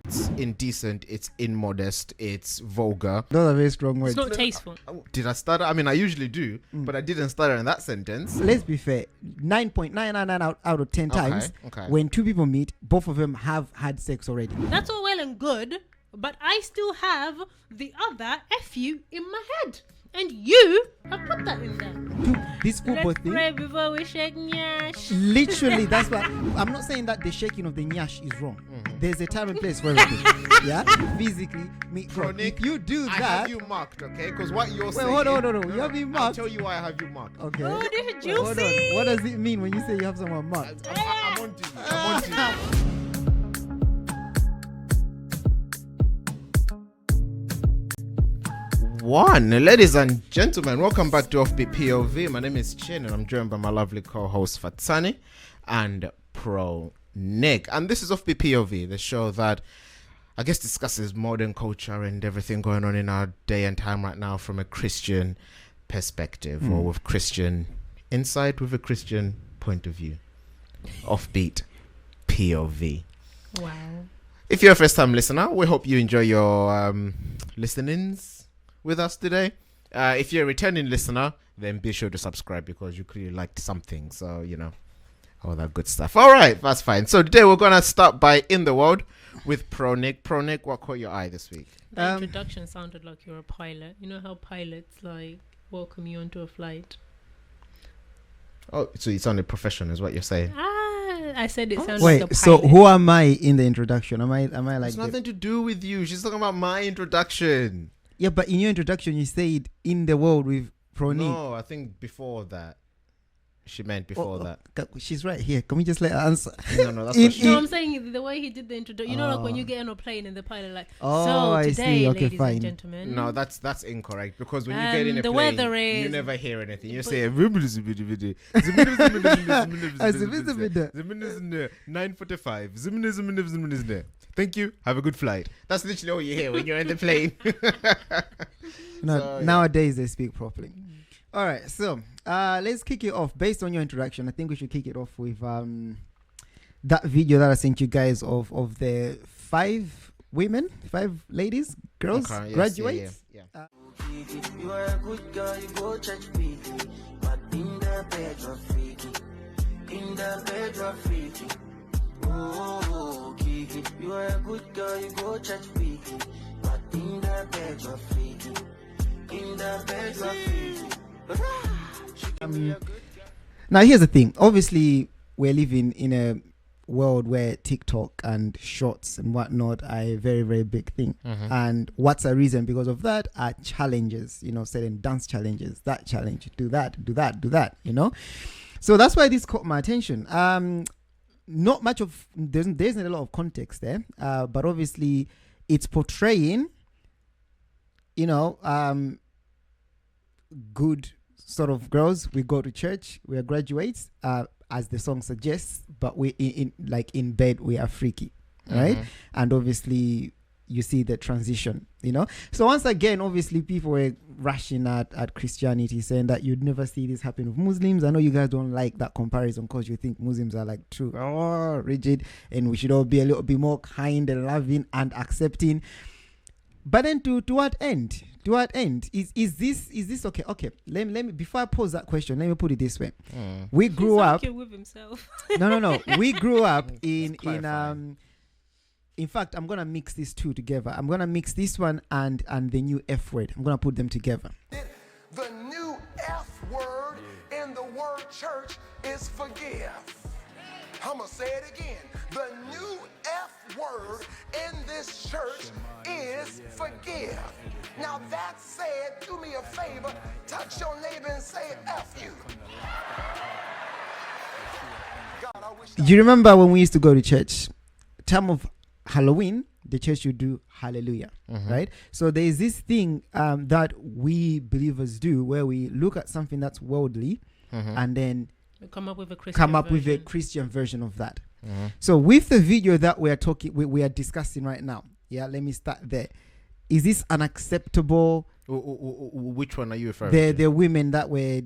It's indecent, it's immodest, it's vulgar. Those are very strong words. It's not tasteful. Did I stutter? I mean, I usually do, but I didn't stutter in that sentence. Let's be fair. 9.999 out of 10 times, when two people meet, both of them have had sex already. That's all well and good, but I still have the other F you in my head. And you have put that in there. This football Let's thing. pray before we shake nyash. Literally, that's what I'm not saying that the shaking of the nyash is wrong. There's a time and place for everything. Yeah, physically, if you do that, I have you marked, okay? Because what you're saying. Hold on. You have been marked. I'll tell you why I have you marked. Okay. Oh, this is juicy. Hold on. What does it mean when you say you have someone marked? I'm on to you. I'm on to you. Ladies and gentlemen, welcome back to Offbeat POV. My name is Chin and I'm joined by my lovely co-host Fatsani and Pro Nick. And this is Offbeat POV, the show that I guess discusses modern culture and everything going on in our day and time right now from a Christian perspective or with Christian insight, with a Christian point of view. Offbeat POV. Wow. If you're a first time listener, we hope you enjoy your listenings with us today. If you're a returning listener, then be sure to subscribe because you clearly liked something. So, you know, all that good stuff. All right, that's fine. So today we're going to start by In the World with Pro Nick. Pro Nick, what caught your eye this week? The introduction sounded like you're a pilot. You know how pilots like welcome you onto a flight? Oh, so it sounded professional is what you're saying. I said it sounded Wait, like a pilot. so who am I in the introduction? Am I like It's nothing to do with you. She's talking about my introduction. Yeah, but in your introduction you said In the World with Pro Nick. No, I think before that. She meant before that. She's right here. Can we just let her answer? No, that's what she No, I'm saying the way he did the introduction. You know, like when you get on a plane and the pilot like, so I today, see. Okay, ladies fine. and gentlemen. No, that's incorrect because when you get in a the plane, weather is- you never hear anything. You say 9:45. Thank you. Have a good flight. That's literally all you hear when you're in the plane. Nowadays they speak properly. All right, so let's kick it off. Based on your introduction, I think we should kick it off with that video that I sent you guys of the 5 ladies, girls, Okay, yes, graduates. yeah. You are a good girl, you go church weekly, but in the bed you're freaky. In the bed you're freaky. Oh, Kiki, you are a good girl, you go church weekly, but in the bed you're freaky. In the bed you're freaky. Now here's the thing. Obviously, we're living in a world where TikTok and shorts and whatnot are a very, very big thing. And what's a reason because of that are challenges, you know, certain dance challenges, that challenge, do that, you know. So that's why this caught my attention. Not much of, there isn't a lot of context there, but obviously it's portraying, you know, good sort of girls. We go to church, we are graduates, as the song suggests, but we in bed we are freaky, right? And obviously you see the transition, you know. So once again, obviously people were rushing at Christianity, saying that you'd never see this happen with Muslims. I know you guys don't like that comparison because you think Muslims are like too rigid and we should all be a little bit more kind and loving and accepting. But then to what end? To what end? Is this okay? Okay, let me before I pose that question, let me put it this way. We grew up with himself. No. We grew up in fact, I'm gonna mix these two together. I'm gonna mix this one and the new F word. I'm gonna put them together. The new F word in the word church is forgive. I'm gonna say it again. The new F word in this church is forgive. Now that said, do me a favor, touch your neighbor and say F you. God, I wish Do you remember when we used to go to church? Time of Halloween, the church would do hallelujah, right? So there is this thing that we believers do where we look at something that's worldly and then Come up with a Christian version of that. So with the video that we are discussing right now, let me start there. Is this unacceptable? Which one are you referring to? The women that were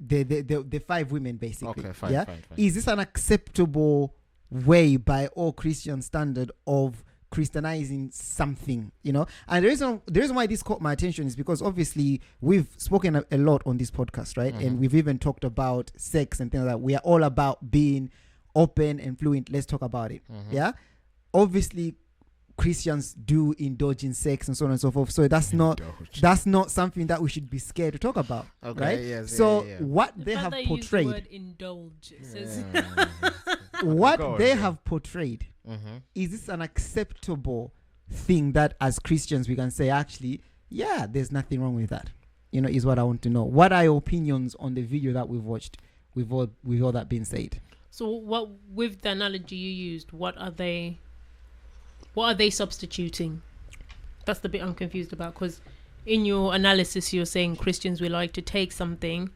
the 5 women basically. Okay, fine. Is this an acceptable way by all Christian standard of Christianizing something, you know. And the reason why this caught my attention is because obviously we've spoken a lot on this podcast, right? And we've even talked about sex and things like that. We are all about being open and fluent. Let's talk about it. Yeah. Obviously, Christians do indulge in sex and so on and so forth. So that's not something that we should be scared to talk about. Okay, right? yes, So yeah. what The they fact have that you use the portrayed, word indulge. It says what Go on, they yeah. have portrayed, is this an acceptable thing that as Christians we can say, actually, yeah, there's nothing wrong with that? You know, is what I want to know. What are your opinions on the video that we've watched with all that being said? So what, with the analogy you used, what are they substituting? That's the bit I'm confused about, because in your analysis you're saying Christians, we like to take something,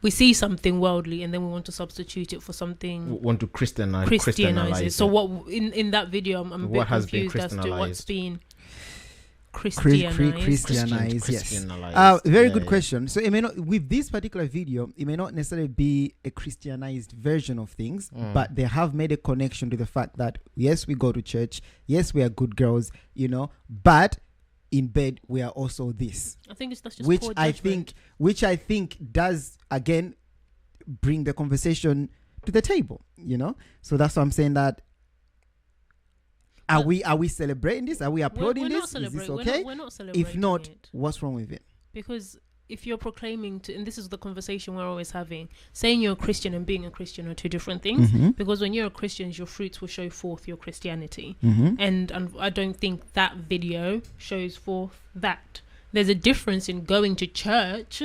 we see something worldly, and then we want to substitute it for something Want to Christianize it. So it. what in that video I'm a bit What has been confused as to what's Christianized? been Christianized. Christianized, yes. Christianized. Very Yeah, good yeah. question. So it may not, with this particular video, it may not necessarily be a Christianized version of things, but they have made a connection to the fact that yes, we go to church, yes, we are good girls, you know, but in bed we are also this, I think that's just which poor I judgment. think does again bring the conversation to the table, you know. So that's why I'm saying that. Are we celebrating this? Are we applauding we're this? Not Is this celebrating. okay? We're not celebrating If not, it. what's wrong with it? Because if you're proclaiming to, and this is the conversation we're always having, saying you're a Christian and being a Christian are two different things. Because when you're a Christian, your fruits will show forth your Christianity. And I don't think that video shows forth that. There's a difference in going to church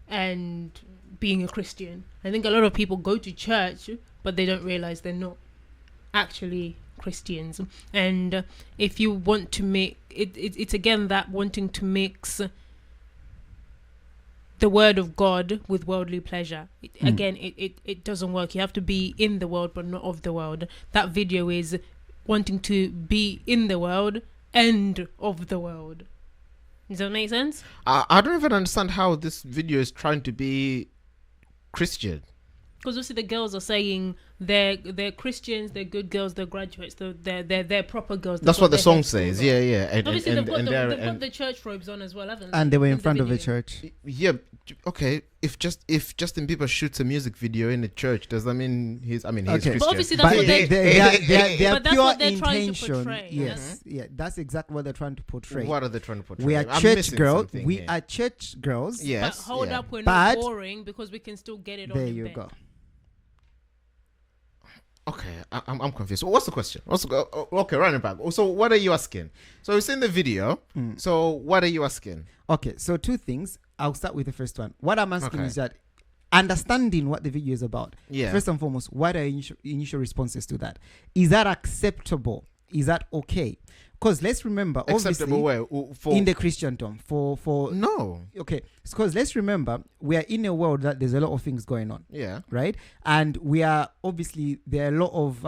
and being a Christian. I think a lot of people go to church, but they don't realize they're not actually Christians. And if you want to make it's again that wanting to mix the word of God with worldly pleasure. It doesn't work. You have to be in the world but not of the world. That video is wanting to be in the world and of the world. Does that make sense? I don't even understand how this video is trying to be Christian. Because obviously the girls are saying they're Christians, they're good girls, they're graduates, they're proper girls. That's what the song says. Yeah, yeah. And, Obviously they've got they're- the church robes on as well, haven't they? And they were in the front of a video. church. yeah. Okay. If Justin Bieber shoots a music video in a church, does that mean he's Okay. Christian? But obviously that's But what their But that's pure what they're trying to intention, portray, yes, yeah, that's exactly what they're trying to portray. What are they trying to portray? We are I'm church missing girls. something We here. are church girls. Yes. But hold yeah. up, we're But- not boring because we can still get it on There in you bed. go. Okay, I'm confused. What's the question? Okay, running back. So, what are you asking? So, it's in the video. So, what are you asking? Okay, so two things. I'll start with the first one. What I'm asking Okay. is that understanding what the video is about. Yeah. First and foremost, what are your initial responses to that? Is that acceptable? Is that okay? Because let's remember, Acceptable obviously, way for in the Christendom, for no. okay, because let's remember, we are in a world that there's a lot of things going on, Yeah. right? And we are obviously, there are a lot of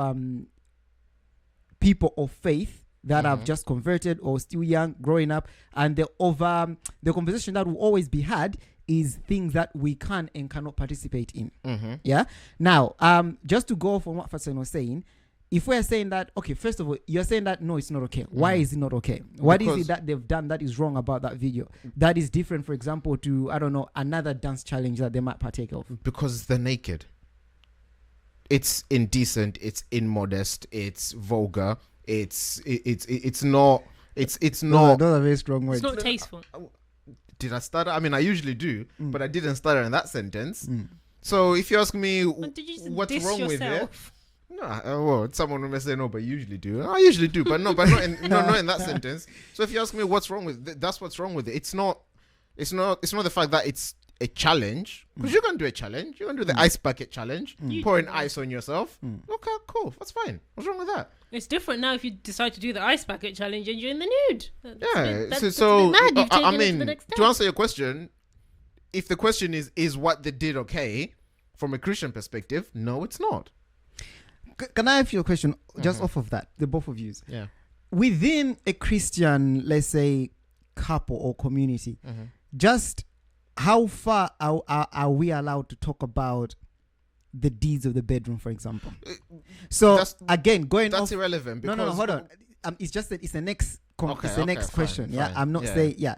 people of faith that have just converted or still young, growing up, and the conversation that will always be had is things that we can and cannot participate in. Yeah. Now, just to go off on what Fatsan was saying, if we're saying that, okay, first of all, you're saying that no, it's not okay. Why is it not okay? What is Because- it that they've done that is wrong about that video? That is different, for example, to, I don't know, another dance challenge that they might partake of. Because they're naked. It's indecent. It's immodest. It's vulgar. It's not. It's not. Those are very strong words. It's not tasteful. Did I stutter? I mean, I usually do, but I didn't stutter in that sentence. So if you ask me But did you just what's diss wrong with it, yourself? no, well, someone may say no, but you usually do. I usually do, but not in that sentence. So if you ask me what's wrong with it, that's what's wrong with it. It's not the fact that it's a challenge, because you can do a challenge. You can do the ice bucket challenge, pouring ice on yourself. Okay, cool, that's fine. What's wrong with that? It's different now if you decide to do the ice bucket challenge and you're in the nude. Yeah. That's a So bit mad. You've I taken it to mean, the next to step. answer your question, if the question is what they did okay from a Christian perspective, no, it's not. Can I ask you a question just off of that, the both of you? Yeah. Within a Christian, let's say, couple or community, just how far are we allowed to talk about the deeds of the bedroom, for example? So That's- again, going That's off. irrelevant. No, Because hold on. it's just that it's the next. Okay, It's the okay, next fine, question. Yeah, fine. I'm not Yeah. saying. Yeah,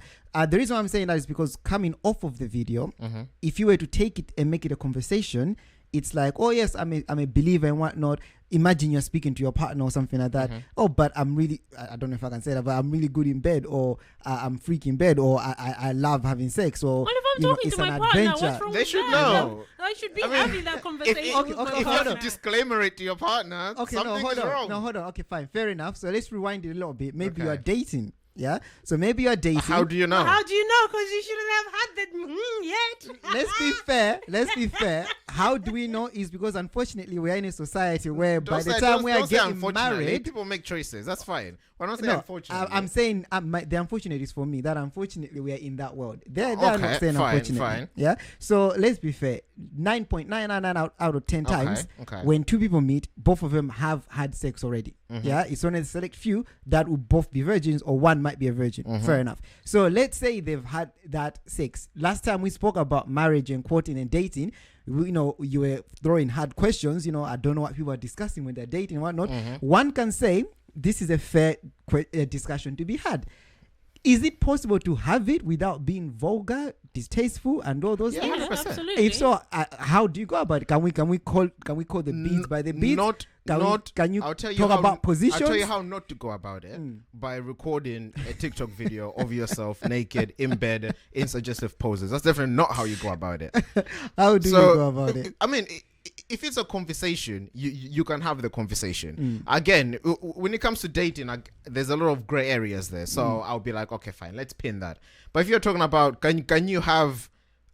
the reason why I'm saying that is because coming off of the video, Mm-hmm. if you were to take it and make it a conversation, it's like, oh yes, I'm a believer and whatnot. Imagine you're speaking to your partner or something like that. Mm-hmm. Oh, but I'm really, I don't know if I can say that, but I'm really good in bed, or I'm freak in bed, or I love having sex, or Well, if I'm you know, talking it's to an my partner, adventure. what's wrong They with should that? know. I should be I mean, having that conversation with my okay, If you hold have on. to disclaimer it to your partner, Okay, something hold is on. wrong. No, hold on. Okay, fine, fair enough. So let's rewind it a little bit. Maybe you are Okay. dating. Yeah. So maybe you are dating. How do you know? How do you know? Because you shouldn't have had that yet. Let's be fair. Let's be fair. How do we know? Is because unfortunately we are in a society where by the time we are getting unfortunately. married, People make choices. That's fine. We're not saying no, unfortunately. I'm saying the unfortunate is for me that unfortunately we are in that world. They're Okay, not saying fine, unfortunately. fine. Yeah. So let's be fair. 9.999 out of 10 times, okay. when two people meet, both of them have had sex already. Mm-hmm. Yeah. It's only a select few that will both be virgins, or one might be a virgin. Mm-hmm. Fair enough. So let's say they've had that sex. Last time we spoke about marriage and courting and dating, you know, you were throwing hard questions. You know, I don't know what people are discussing when they're dating and whatnot. Mm-hmm. One can say this is a fair discussion to be had. Is it possible to have it without being vulgar, distasteful, and all those Yeah, things? 100%. Absolutely. If so, how do you go about it? Can we call the beads by the beads? Can you I'll tell you talk how, about positions? I'll tell you how not to go about it by recording a TikTok video of yourself naked in bed in suggestive poses. That's definitely not how you go about it. How do you go about it? I mean, if it's a conversation, you can have the conversation. Again, when it comes to dating, there's a lot of gray areas there. So I'll be like, okay, fine, let's pin that. But if you're talking about can you have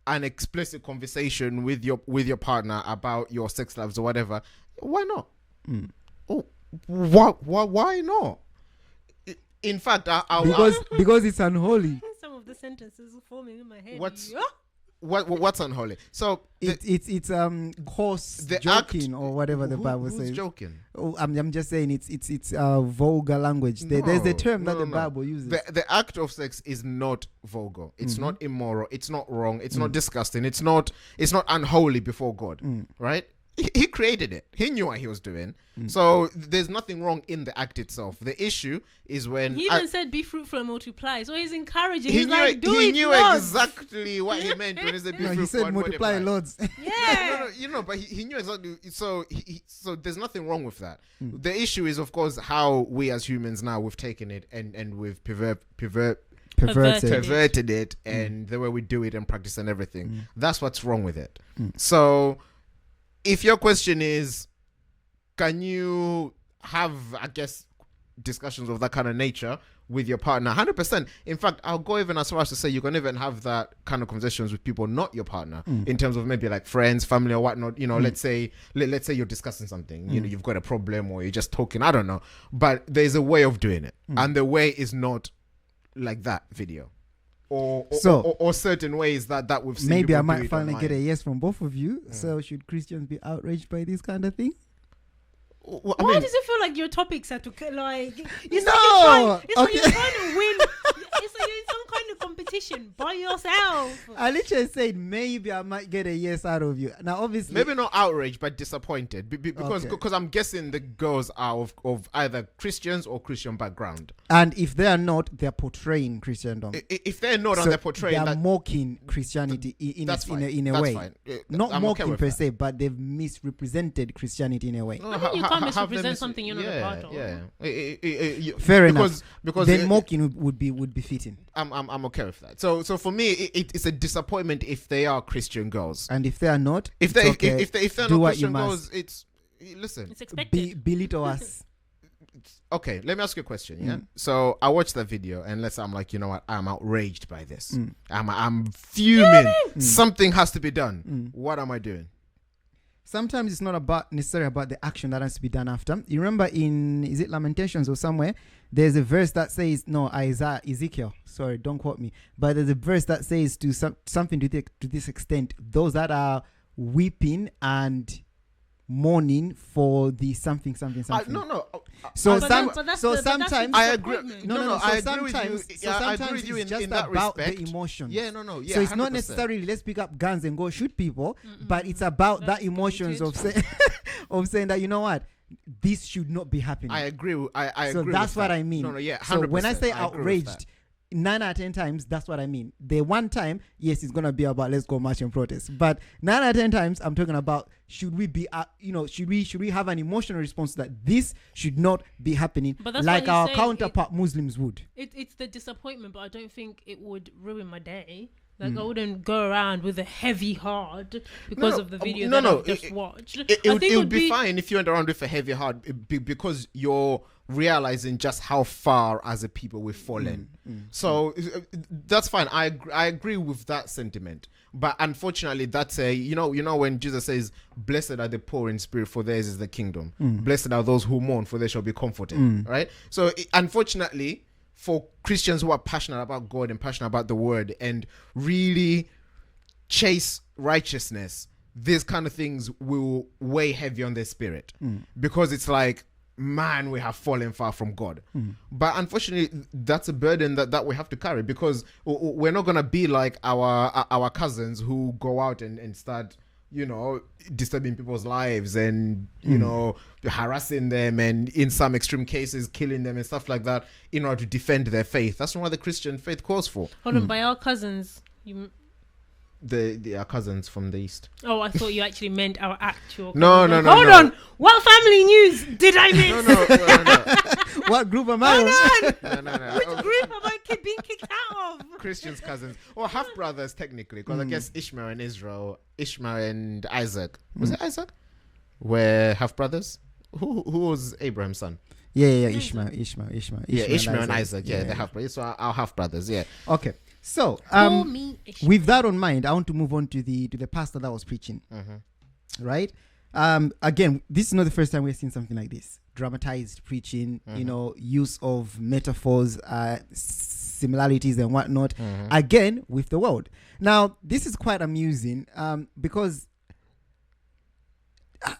an explicit conversation with your partner about your sex lives or whatever, why not? Oh, why not? In fact, because it's unholy. Some of the sentences are forming in my head. What's unholy? So It's coarse the joking act- or whatever the Bible who's says. joking? Oh, I'm just saying it's vulgar language. There's a term that the Bible uses. The act of sex is not vulgar. It's not immoral. It's not wrong. It's not disgusting. It's not unholy before God. Right? He created it. He knew what he was doing. So there's nothing wrong in the act itself. The issue is when He even said be fruitful and multiply. So he's encouraging. he He's knew like, do he it, knew Lord. exactly what he meant when he said be No, he fruitful said and multiply loads. Yeah. No, but he knew exactly. So so there's nothing wrong with that. The issue is, of course, how we as humans now we've taken it and we've perverted it and the way we do it and practice and everything. That's what's wrong with it. So if your question is, can you have, I guess, discussions of that kind of nature with your partner? 100%. In fact, I'll go even as far as to say you can even have that kind of conversations with people not your partner, in terms of maybe like friends, family, or whatnot. You know, let's say you're discussing something. You know, you've got a problem or you're just talking. I don't know, but there's a way of doing it, and the way is not like that video. Or certain ways that we've seen. Maybe I people do might it finally online. get a yes from both of you. So should Christians be outraged by this kind of thing? Well, I Why mean, does it feel like your topics are to like? It's No, like you're trying to win. It's like you're in some kind of competition by yourself. I literally said maybe I might get a yes out of you. Now, obviously, maybe not outraged, but disappointed because Okay. I'm guessing the girls are of either Christians or Christian background. and if they are not, they're portraying Christendom. If they're not, So and they're portraying they are that, mocking Christianity in that's a fine. That's way. Fine. Not I'm okay mocking with per that. se, but they've misrepresented Christianity in a way. No, I mean, you can't have them misrepresent something you're not a part of. Yeah. Fair enough. Because Then mocking would be fitting. I'm okay with that. So for me, it's a disappointment if they are Christian girls. And if they are not, If it's they okay. if they're Do not what you Christian must. girls, it's listen. It's expected. belittle us. Okay, let me ask you a question. Yeah. So I watched that video, and let's say I'm like, you know what? I'm outraged by this. I'm fuming. Something has to be done. What am I doing? Sometimes it's not necessarily about the action that has to be done after. You remember is it Lamentations or somewhere? There's a verse that says, Ezekiel. Sorry, don't quote me. But there's a verse that says something to this extent: those that are weeping and mourning for the something. No. So sometimes I agree. No. I So agree with you. sometimes, I agree with you it's in just that about respect. the emotions. Yeah, no. Yeah, So it's not 100%. necessarily let's pick up guns and go shoot people, but it's about that That's emotions of polluted. saying that, you know what, this should not be happening. I agree. I So agree. that's with what that. I mean. No, yeah. 100%. So when I say agree with that. outraged, 9 out of 10 times, that's what I mean. The one time, yes, it's gonna be about let's go march and protest. But 9 out of 10 times, I'm talking about should we be, should we have an emotional response that this should not be happening, But that's like what he's our saying, counterpart Muslims would. It's the disappointment, but I don't think it would ruin my day. Like I wouldn't go around with a heavy heart because of the video that I've just watched. It would be fine if you went around with a heavy heart because you're realizing just how far as a people we've fallen. So that's fine. I agree with that sentiment. But unfortunately, that's when Jesus says, "Blessed are the poor in spirit, for theirs is the kingdom. Blessed are those who mourn, for they shall be comforted." Right? So unfortunately, for Christians who are passionate about God and passionate about the word and really chase righteousness, these kind of things will weigh heavy on their spirit because it's like, man, we have fallen far from God. But unfortunately, that's a burden that we have to carry because we're not going to be like our cousins who go out and start, disturbing people's lives and, harassing them and in some extreme cases, killing them and stuff like that in order to defend their faith. That's not what the Christian faith calls for. Hold on, by our cousins, you... Our cousins from the East. Oh, I thought you actually meant our actual No. Hold on. What family news did I miss? No. What group am I on? No. Which group am I being kicked out of? Christians' cousins. Or half brothers, technically. Because I guess Ishmael and Isaac. Was it Isaac? Were half brothers? Who was Abraham's son? Yeah, Ishmael. Yeah, Ishmael and Isaac. Yeah, they're half brothers. So our half brothers, yeah. Okay. So, Call me Ishmael. with that on mind, I want to move on to the pastor that was preaching. Right? Again, this is not the first time we've seen something like this. Dramatized preaching, use of metaphors, similarities and whatnot. Again, with the world. Now, this is quite amusing because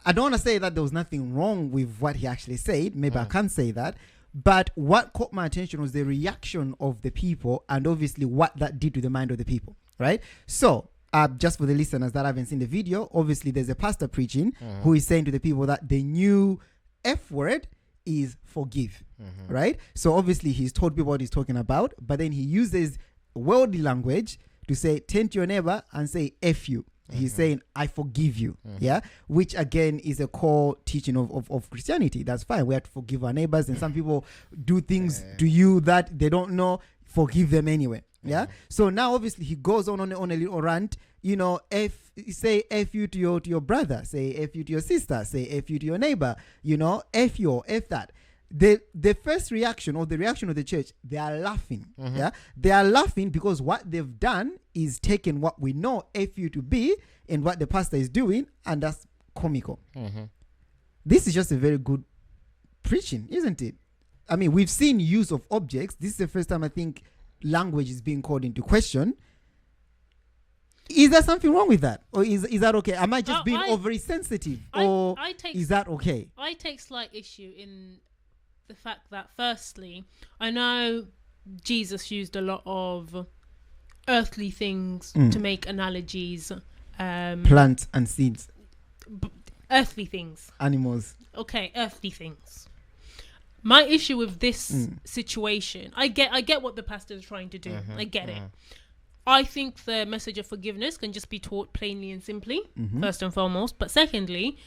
I don't want to say that there was nothing wrong with what he actually said. Maybe I can't say that. But what caught my attention was the reaction of the people and obviously what that did to the mind of the people, right? So, just for the listeners that haven't seen the video, obviously there's a pastor preaching who is saying to the people that the new F word is forgive, right? So obviously he's told people what he's talking about, but then he uses worldly language to say, turn to your neighbor and say F you. He's saying, I forgive you. Yeah. Which again is a core teaching of Christianity. That's fine. We have to forgive our neighbors. And some people do things to you that they don't know. Forgive them anyway. Yeah. So now obviously he goes on a little rant. Say F you to your brother. Say F you to your sister. Say F you to your neighbor. F you or F that. The first reaction or the reaction of the church, they are laughing. Yeah, they are laughing because what they've done is taken what we know FU to be and what the pastor is doing, and that's comical. This is just a very good preaching, isn't it? I mean, we've seen use of objects. This is the first time I think language is being called into question. Is there something wrong with that, or is that okay? Am I just being overly sensitive, or is that okay? I take slight issue in the fact that, firstly, I know Jesus used a lot of earthly things to make analogies. Plants and seeds. Earthly things. Animals. Okay, earthly things. My issue with this situation, I get what the pastor is trying to do. I get it. I think the message of forgiveness can just be taught plainly and simply, first and foremost. But secondly,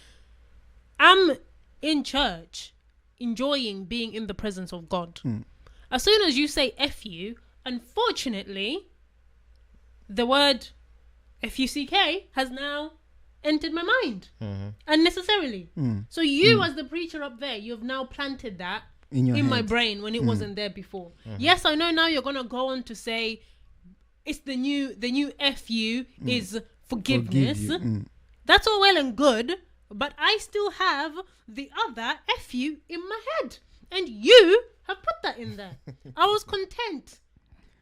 I'm in church enjoying being in the presence of God. As soon as you say F you, unfortunately, the word F-U-C-K has now entered my mind unnecessarily. So you as the preacher up there, you've now planted that in my brain when it wasn't there before. Yes, I know now you're going to go on to say it's the new F-U is forgiveness. That's all well and good. But I still have the other F-U in my head. And you have put that in there. I was content.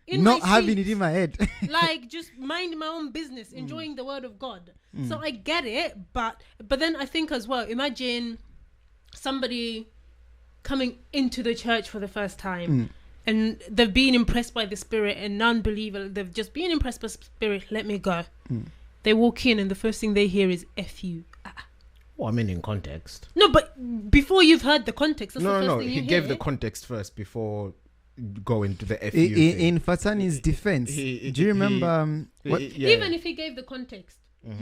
Not having it in my head. Like, just minding my own business, enjoying the word of God. So I get it. But then I think as well, imagine somebody coming into the church for the first time. And they've been impressed by the Spirit, and non-believer, they've just been impressed by the Spirit. Let me go. They walk in and the first thing they hear is F-U. Well, I mean, in context. No, but before you've heard the context, that's the first thing He you gave hear. the context first before going to the FU In Fatani's defense, do you remember what? Even if he gave the context,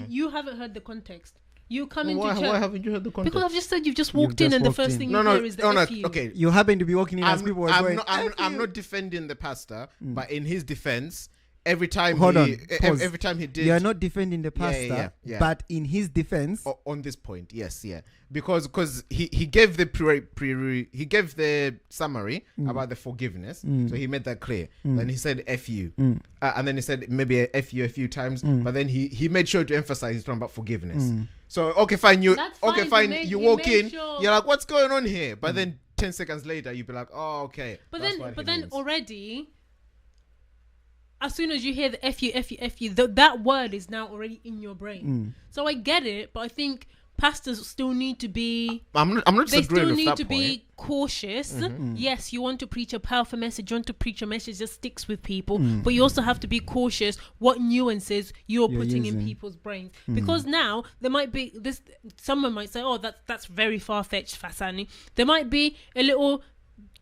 you haven't heard the context. You come into church. Why haven't you heard the context? Because I've just said you've just walked in and the first thing you hear is the FU. Okay. You happen to be walking in as people were going. I'm not defending the pastor, but in his defense, every time Pause. every time he did, You are not defending the pastor, yeah. but in his defense, on this point, yes, because he gave the he gave the summary about the forgiveness, so he made that clear. Then he said "fu," and then he said maybe a "fu" a few times, but then he made sure to emphasize he's talking about forgiveness. So okay, fine, you That's fine, okay, he fine, made- you he walk made in, sure- you're like, what's going on here? But then 10 seconds later, you'd be like, oh, okay. But that's then, what but he then means. already, as soon as you hear the FU, that word is now already in your brain. So I get it, but I think pastors still need to be. I'm not They disagreeing still with need that to point. be cautious. Yes, you want to preach a powerful message. You want to preach a message that sticks with people, but you also have to be cautious what nuances you're putting in using. people's brains. Because now there might be this. Someone might say, "Oh, that's very far fetched, Fasani." There might be a little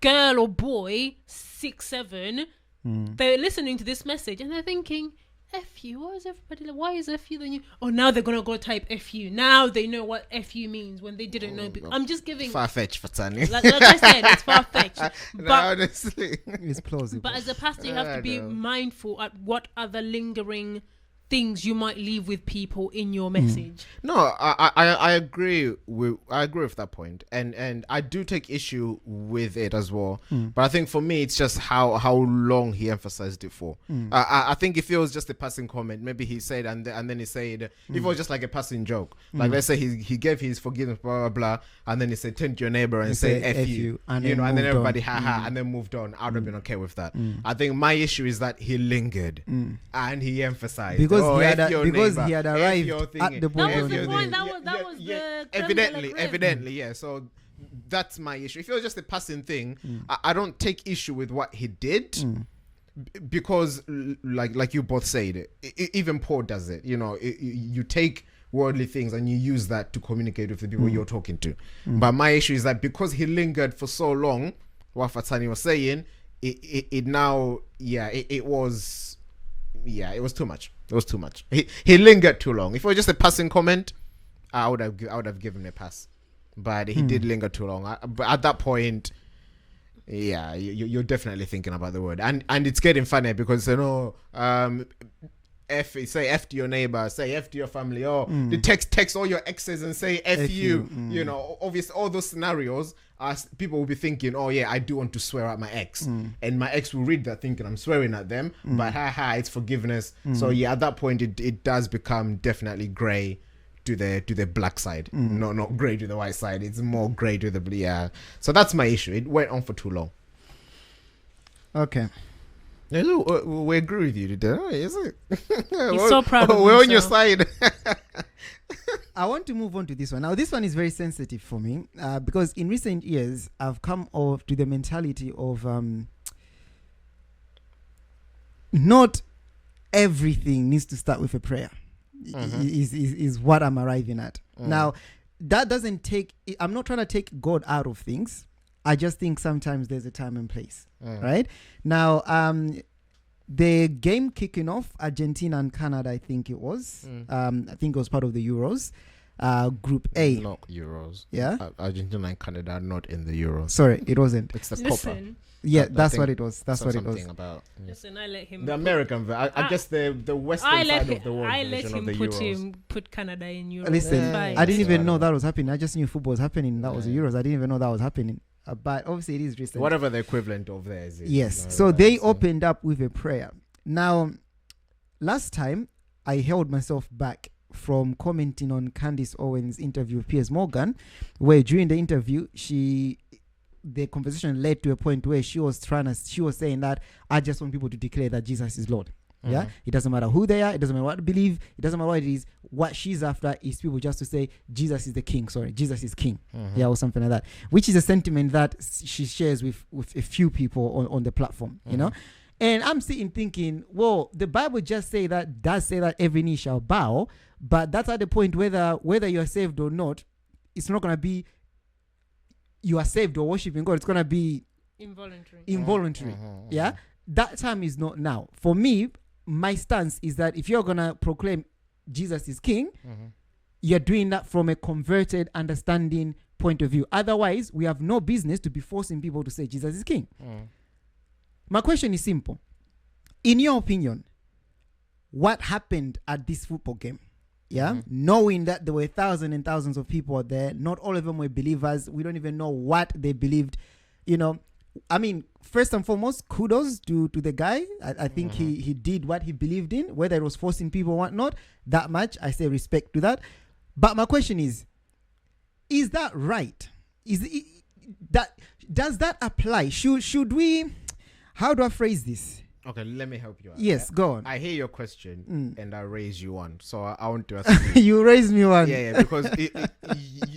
girl or boy, 6, 7. They're listening to this message and they're thinking, FU, why is everybody like, why is FU the new? Oh, now they're gonna go type FU. Now they know what FU means when they didn't know. I'm just giving Far-fetched, Fatani. like I said, it's far fetched. No, But honestly. it's plausible. but as a pastor, you have to be I know. mindful at what other lingering things you might leave with people in your message. No, I agree with that point, and I do take issue with it as well. But I think for me, it's just how long he emphasized it for. I think if it was just a passing comment, maybe he said and then he said if it was just like a passing joke, like let's say he gave his forgiveness, blah blah blah, and then he said turn to your neighbor and say F you, and you then know, and then moved everybody on. ha and then moved on. I'd have been okay with that. I think my issue is that he lingered and he emphasized Because oh, he had F your because neighbor, he had F arrived your at thingy, the point That was of the the point. day. That was the creme de la evidently, creme. yeah. So that's my issue. If it was just a passing thing, I don't take issue with what he did because, like you both said, even Paul does it. You know, you take worldly things and you use that to communicate with the people you're talking to. But my issue is that because he lingered for so long, what Fatani was saying, it now, it was too much. It was too much. He lingered too long. If it was just a passing comment, I would have given him a pass. But he did linger too long. But at that point, you're definitely thinking about the word, and it's getting funny because say F to your neighbor, say F to your family, or the text all your exes and say F you. You know, obviously all those scenarios. People will be thinking, oh yeah, I do want to swear at my ex, and my ex will read that thinking I'm swearing at them, but it's forgiveness. So at that point it does become definitely grey to the black side, not grey to the white side. It's more grey to the So that's my issue. It went on for too long. Okay. Yeah, we agree with you today. Is it? He's so proud of We're on your himself. side. I want to move on to this one. Now, this one is very sensitive for me because in recent years, I've come off to the mentality of not everything needs to start with a prayer. Is what I'm arriving at. Now, that doesn't take... I'm not trying to take God out of things. I just think sometimes there's a time and place, right? Now, the game kicking off, Argentina and Canada, I think it was. I think it was part of the Euros. Group A. Not Euros. Yeah? Argentina and Canada are not in the Euros. Sorry, it wasn't. It's the Copa. Listen, Yeah, I that's think what it was. That's what it was. Something about listen. I let him. the American. I guess the western I let side him. of the world I let version of him the put Euros. put Canada in Europe. Listen, It's fine. I didn't even Yeah. know that was happening. I just knew football was happening. That was the Yeah. Euros. I didn't even know that was happening. But obviously, it is recent. Whatever the equivalent of theirs is. Yes. you know, So right, they opened up with a prayer. Now, last time I held myself back from commenting on Candice Owens' interview with Piers Morgan, where during the interview, the conversation led to a point where she was saying that I just want people to declare that Jesus is Lord. Yeah, it doesn't matter who they are, it doesn't matter what they believe, it doesn't matter what it is. What she's after is people just to say Jesus is the king. Sorry, Jesus is king. Yeah, or something like that. Which is a sentiment that she shares with a few people on the platform. You know, and I'm sitting thinking, well, the Bible just does say that every knee shall bow, but that's at the point whether you're saved or not. it's not gonna be you are saved or worshiping God. It's gonna be involuntary. Yeah, that time is not now. For me, my stance is that if you're gonna proclaim Jesus is King, you're doing that from a converted understanding point of view. Otherwise, we have no business to be forcing people to say Jesus is King. My question is simple. In your opinion, what happened at this football game? Yeah, knowing that there were thousands and thousands of people there, not all of them were believers. We don't even know what they believed. You know, I mean, first and foremost, kudos to the guy. I think he did what he believed in, whether it was forcing people or whatnot. That much, I say respect to that. But my question is that right? Does that apply? Should we? How do I phrase this? Okay, let me help you out. Yes, go on. I hear your question and I raise you one. So I want to ask you. You raised me one. Yeah, because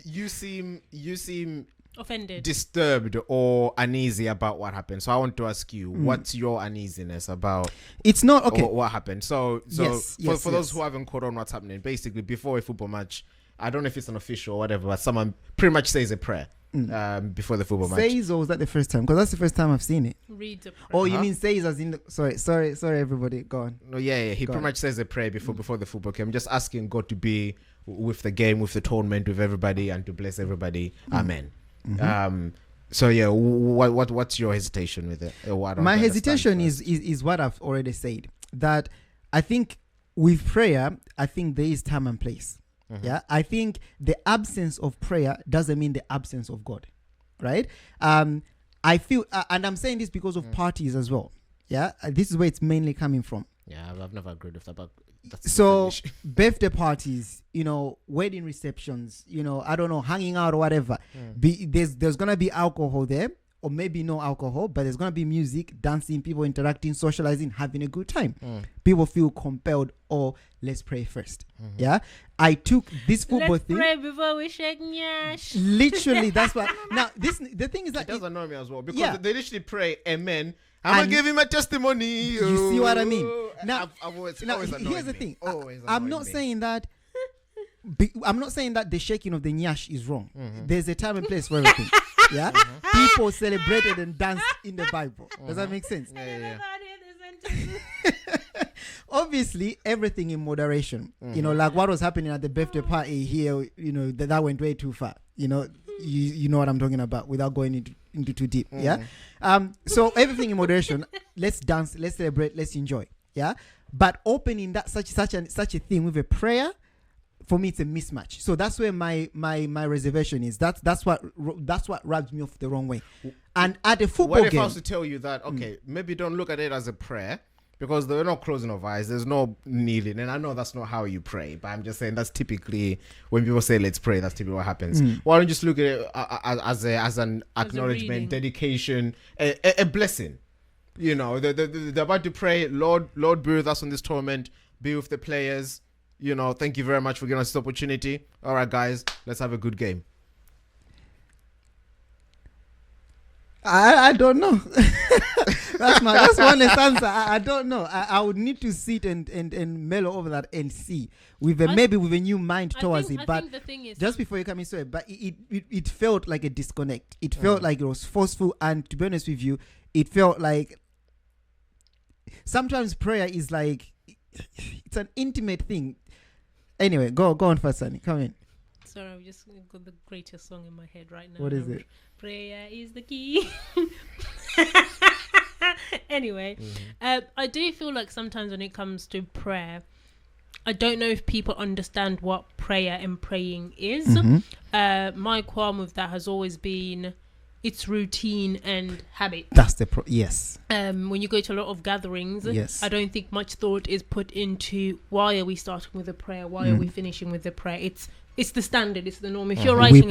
you seem offended, disturbed or uneasy about what happened. So I want to ask you, what's your uneasiness about? It's not okay. What happened? So for those who haven't caught on what's happening, basically before a football match, I don't know if it's an official or whatever, but someone pretty much says a prayer before the football match. Says, or was that the first time? Because that's the first time I've seen it. Reads a prayer. Oh, you mean says as in sorry everybody, go on. No, yeah. He pretty much says a prayer before the football game. I'm just asking God to be with the game, with the tournament, with everybody, and to bless everybody. Amen. So yeah, what's your hesitation with it? My hesitation is what I've already said. That I think with prayer, I think there is time and place. Yeah, I think the absence of prayer doesn't mean the absence of God, right? I feel, and I'm saying this because of parties as well. Yeah, this is where it's mainly coming from. Yeah, I've never agreed with that. But so birthday parties, wedding receptions, I don't know, hanging out or whatever. There's gonna be alcohol there, or maybe no alcohol, but there's gonna be music, dancing, people interacting, socializing, having a good time. People feel compelled, let's pray first. Yeah, I took this football thing. Let's pray before we shake nyash. Literally, that's what. Now, the thing is that it does annoy me as well because they literally pray, amen. I'm gonna give him a testimony. You see what I mean? Now, always here's the thing. Always I'm not saying that. I'm not saying that the shaking of the nyash is wrong. There's a time and place for everything. Yeah, people celebrated and danced in the Bible. Does that make sense? Yeah. Obviously, everything in moderation. Like what was happening at the birthday party here. That went way too far. You know what I'm talking about without going into too deep. Yeah. So everything in moderation. Let's dance. Let's celebrate. Let's enjoy. Yeah. But opening that such a thing with a prayer, for me, it's a mismatch. So that's where my reservation is. That's what rubs me off the wrong way. And at a football game, what if I was to tell you that maybe don't look at it as a prayer because there are no closing of eyes, there's no kneeling, and I know that's not how you pray, but I'm just saying that's typically when people say let's pray, that's typically what happens. Why don't you just look at it as an acknowledgement, dedication, a blessing? They're about to pray, Lord, be with us on this tournament, be with the players. Thank you very much for giving us this opportunity. All right, guys, let's have a good game. I don't know. That's my honest answer. I don't know. I would need to sit and mellow over that and see maybe with a new mind towards it. But think the thing is, just before you come into it, but it felt like a disconnect. It felt like it was forceful, and to be honest with you, it felt like sometimes prayer is like it's an intimate thing. Anyway, go on first, Sunny. Come in. Sorry, I've just got the greatest song in my head right now. What is it? Prayer is the key. Anyway, I do feel like sometimes when it comes to prayer, I don't know if people understand what prayer and praying is. My qualm with that has always been it's routine and habit. That's the yes. When you go to a lot of gatherings, yes. I don't think much thought is put into why are we starting with a prayer, why are we finishing with the prayer. It's the standard, it's the norm. If you're writing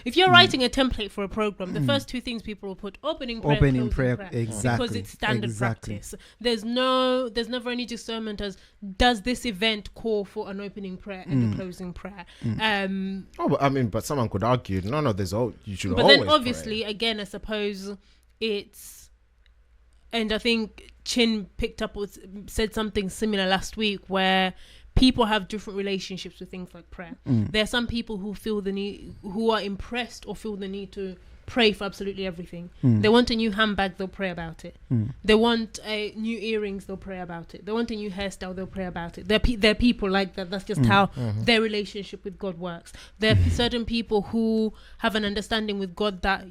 if you're writing a template for a program, the first two things people will put opening prayer, exactly, because it's standard practice. There's never any discernment as does this event call for an opening prayer and a closing prayer. But someone could argue you should. But always then obviously pray. Again, I suppose it's, and I think Chin picked up said something similar last week where people have different relationships with things like prayer. There are some people who feel the need, who are impressed or feel the need to pray for absolutely everything. They want a new handbag, they'll pray about it. They want new earrings, they'll pray about it. They want a new hairstyle, they'll pray about it. There are people like that. That's just how their relationship with God works. There are certain people who have an understanding with God that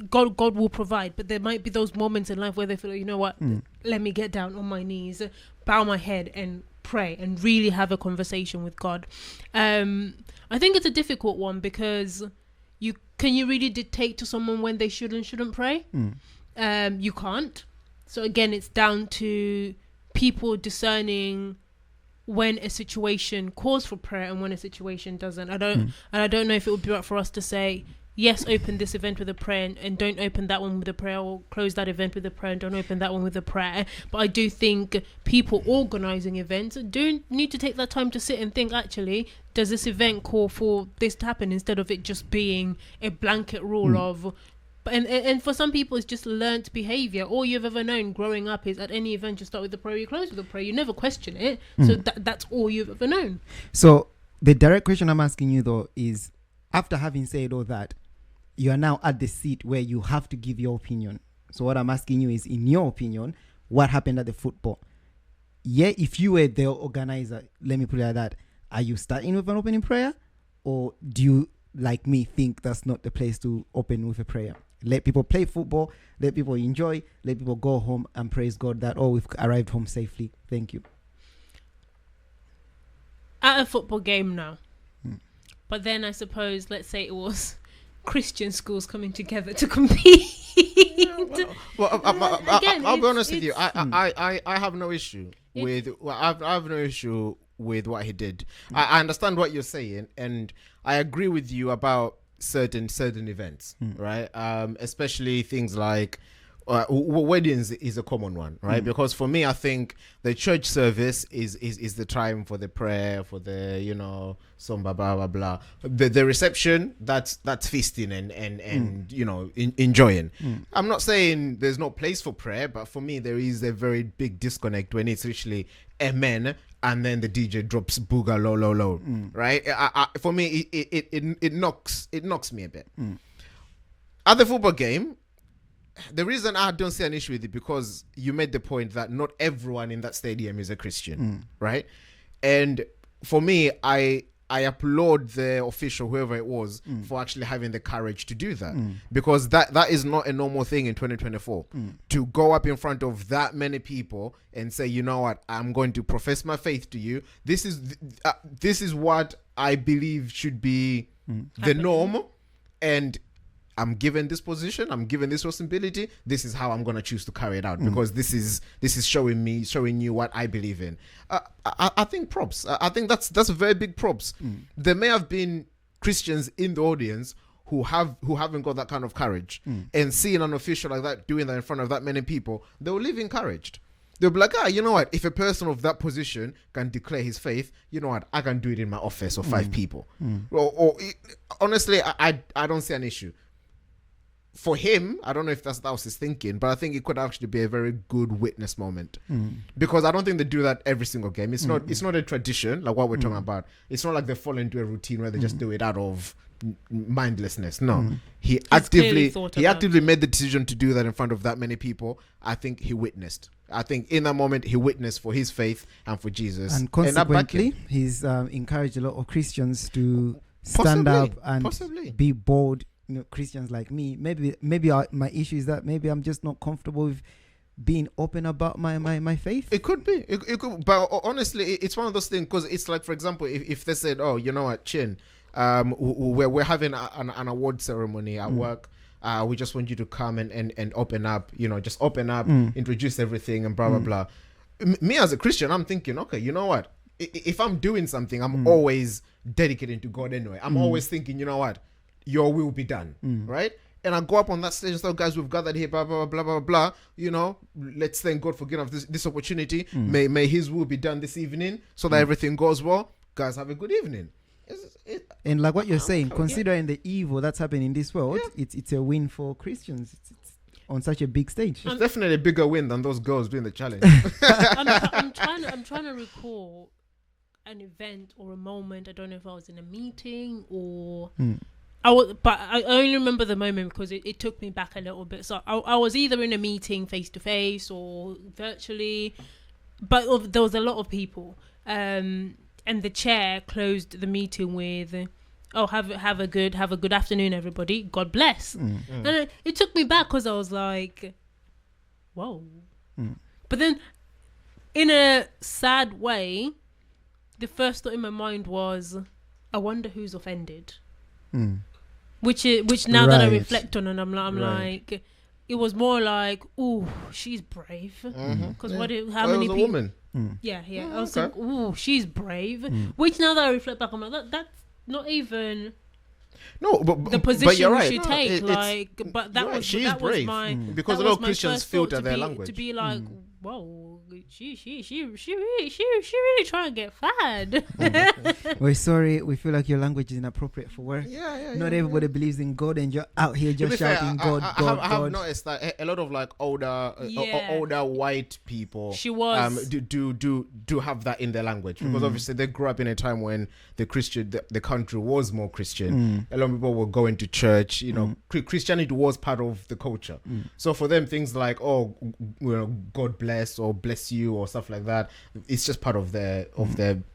God will provide, but there might be those moments in life where they feel, you know what, let me get down on my knees, bow my head and pray and really have a conversation with God. I think it's a difficult one because can you really dictate to someone when they should and shouldn't pray? You can't. So again, it's down to people discerning when a situation calls for prayer and when a situation doesn't. I don't know if it would be right for us to say, yes, open this event with a prayer and don't open that one with a prayer, or close that event with a prayer and don't open that one with a prayer. But I do think people organising events do need to take that time to sit and think, actually, does this event call for this to happen, instead of it just being a blanket rule of... And for some people, it's just learnt behaviour. All you've ever known growing up is at any event you start with a prayer, you close with a prayer. You never question it. So that's all you've ever known. So the direct question I'm asking you, though, is after having said all that, you are now at the seat where you have to give your opinion. So what I'm asking you is, in your opinion, what happened at the football? Yeah, if you were the organizer, let me put it like that, are you starting with an opening prayer? Or do you, like me, think that's not the place to open with a prayer? Let people play football, let people enjoy, let people go home and praise God that, we've arrived home safely. Thank you. At a football game now. But then I suppose, let's say it was Christian schools coming together to compete. I'll be honest with you. I have no issue with. I have no issue with what he did. I understand what you're saying, and I agree with you about certain events, right? Especially things like weddings is a common one, right? Because for me, I think the church service is the time for the prayer, for the some blah blah blah. The reception, that's feasting and enjoying. I'm not saying there's no place for prayer, but for me there is a very big disconnect when it's literally amen and then the DJ drops booga low, right? For me, it knocks me a bit. At the football game, the reason I don't see an issue with it, because you made the point that not everyone in that stadium is a Christian, right? And for me, I applaud the official, whoever it was, for actually having the courage to do that, because that is not a normal thing in 2024 to go up in front of that many people and say, you know what, I'm going to profess my faith to you. This is what I believe should be the norm, and I'm given this position, I'm given this responsibility, this is how I'm going to choose to carry it out, because this is showing you what I believe in. I think props. I think that's a very big props. There may have been Christians in the audience who haven't got that kind of courage, and seeing an official like that doing that in front of that many people, they will leave encouraged. They'll be like, you know what, if a person of that position can declare his faith, you know what, I can do it in my office of 5 people. Honestly, I don't see an issue. For him, I don't know if that was his thinking, but I think it could actually be a very good witness moment, because I don't think they do that every single game. It's not a tradition like what we're talking about. It's not like they fall into a routine where they just do it out of mindlessness. No, he actively made the decision to do that in front of that many people. I think he witnessed. I think in that moment he witnessed for his faith and for Jesus, and consequently, he's encouraged a lot of Christians to stand up and be bold. Christians like me, maybe my issue is that maybe I'm just not comfortable with being open about my faith. It could be, it could, but honestly, it's one of those things, because it's like, for example, if they said, oh, you know what, Chin, we're having an award ceremony at work, we just want you to come and open up, just open up, introduce everything and blah blah blah. Me as a Christian, I'm thinking, okay, you know what, if I'm doing something, I'm always dedicated to God anyway. I'm always thinking, you know what, your will be done, right? And I go up on that stage and say, guys, we've gathered here, blah, blah, blah, blah, blah, let's thank God for giving us this opportunity. May his will be done this evening so that everything goes well. Guys, have a good evening. And like what you're saying, considering the evil that's happening in this world, it's a win for Christians. It's on such a big stage. It's definitely a bigger win than those girls doing the challenge. I'm trying to recall an event or a moment. I don't know if I was in a meeting or Mm. but I only remember the moment because it took me back a little bit. So I was either in a meeting face to face or virtually, but there was a lot of people. And the chair closed the meeting with, "Oh, have a good afternoon, everybody. God bless." And it took me back because I was like, "Whoa!" But then, in a sad way, the first thought in my mind was, "I wonder who's offended." Which now that I Right. reflect on, and I'm like, it was more like, "Ooh, she's brave." Because how many it was a people? woman. Yeah. I was okay. like, "Ooh, she's brave." Which now that I reflect back, I'm like, that's not even No, but the position but you're we right. should No, take. But But that you're right. was She that is was brave. my Because that a lot was of my Christians first thought filter their language. to be like, whoa, she really trying to get fad. We're sorry. We feel like your language is inappropriate for work. Yeah. Not everybody believes in God, and you're out here To just be fair, shouting God, God, I have God. noticed that a lot of like older Yeah. older white people She was. do have that in their language because obviously they grew up in a time when the country was more Christian. A lot of people were going to church. You know, Christianity was part of the culture. So for them, things like God bless or bless you or stuff like that, it's just part of their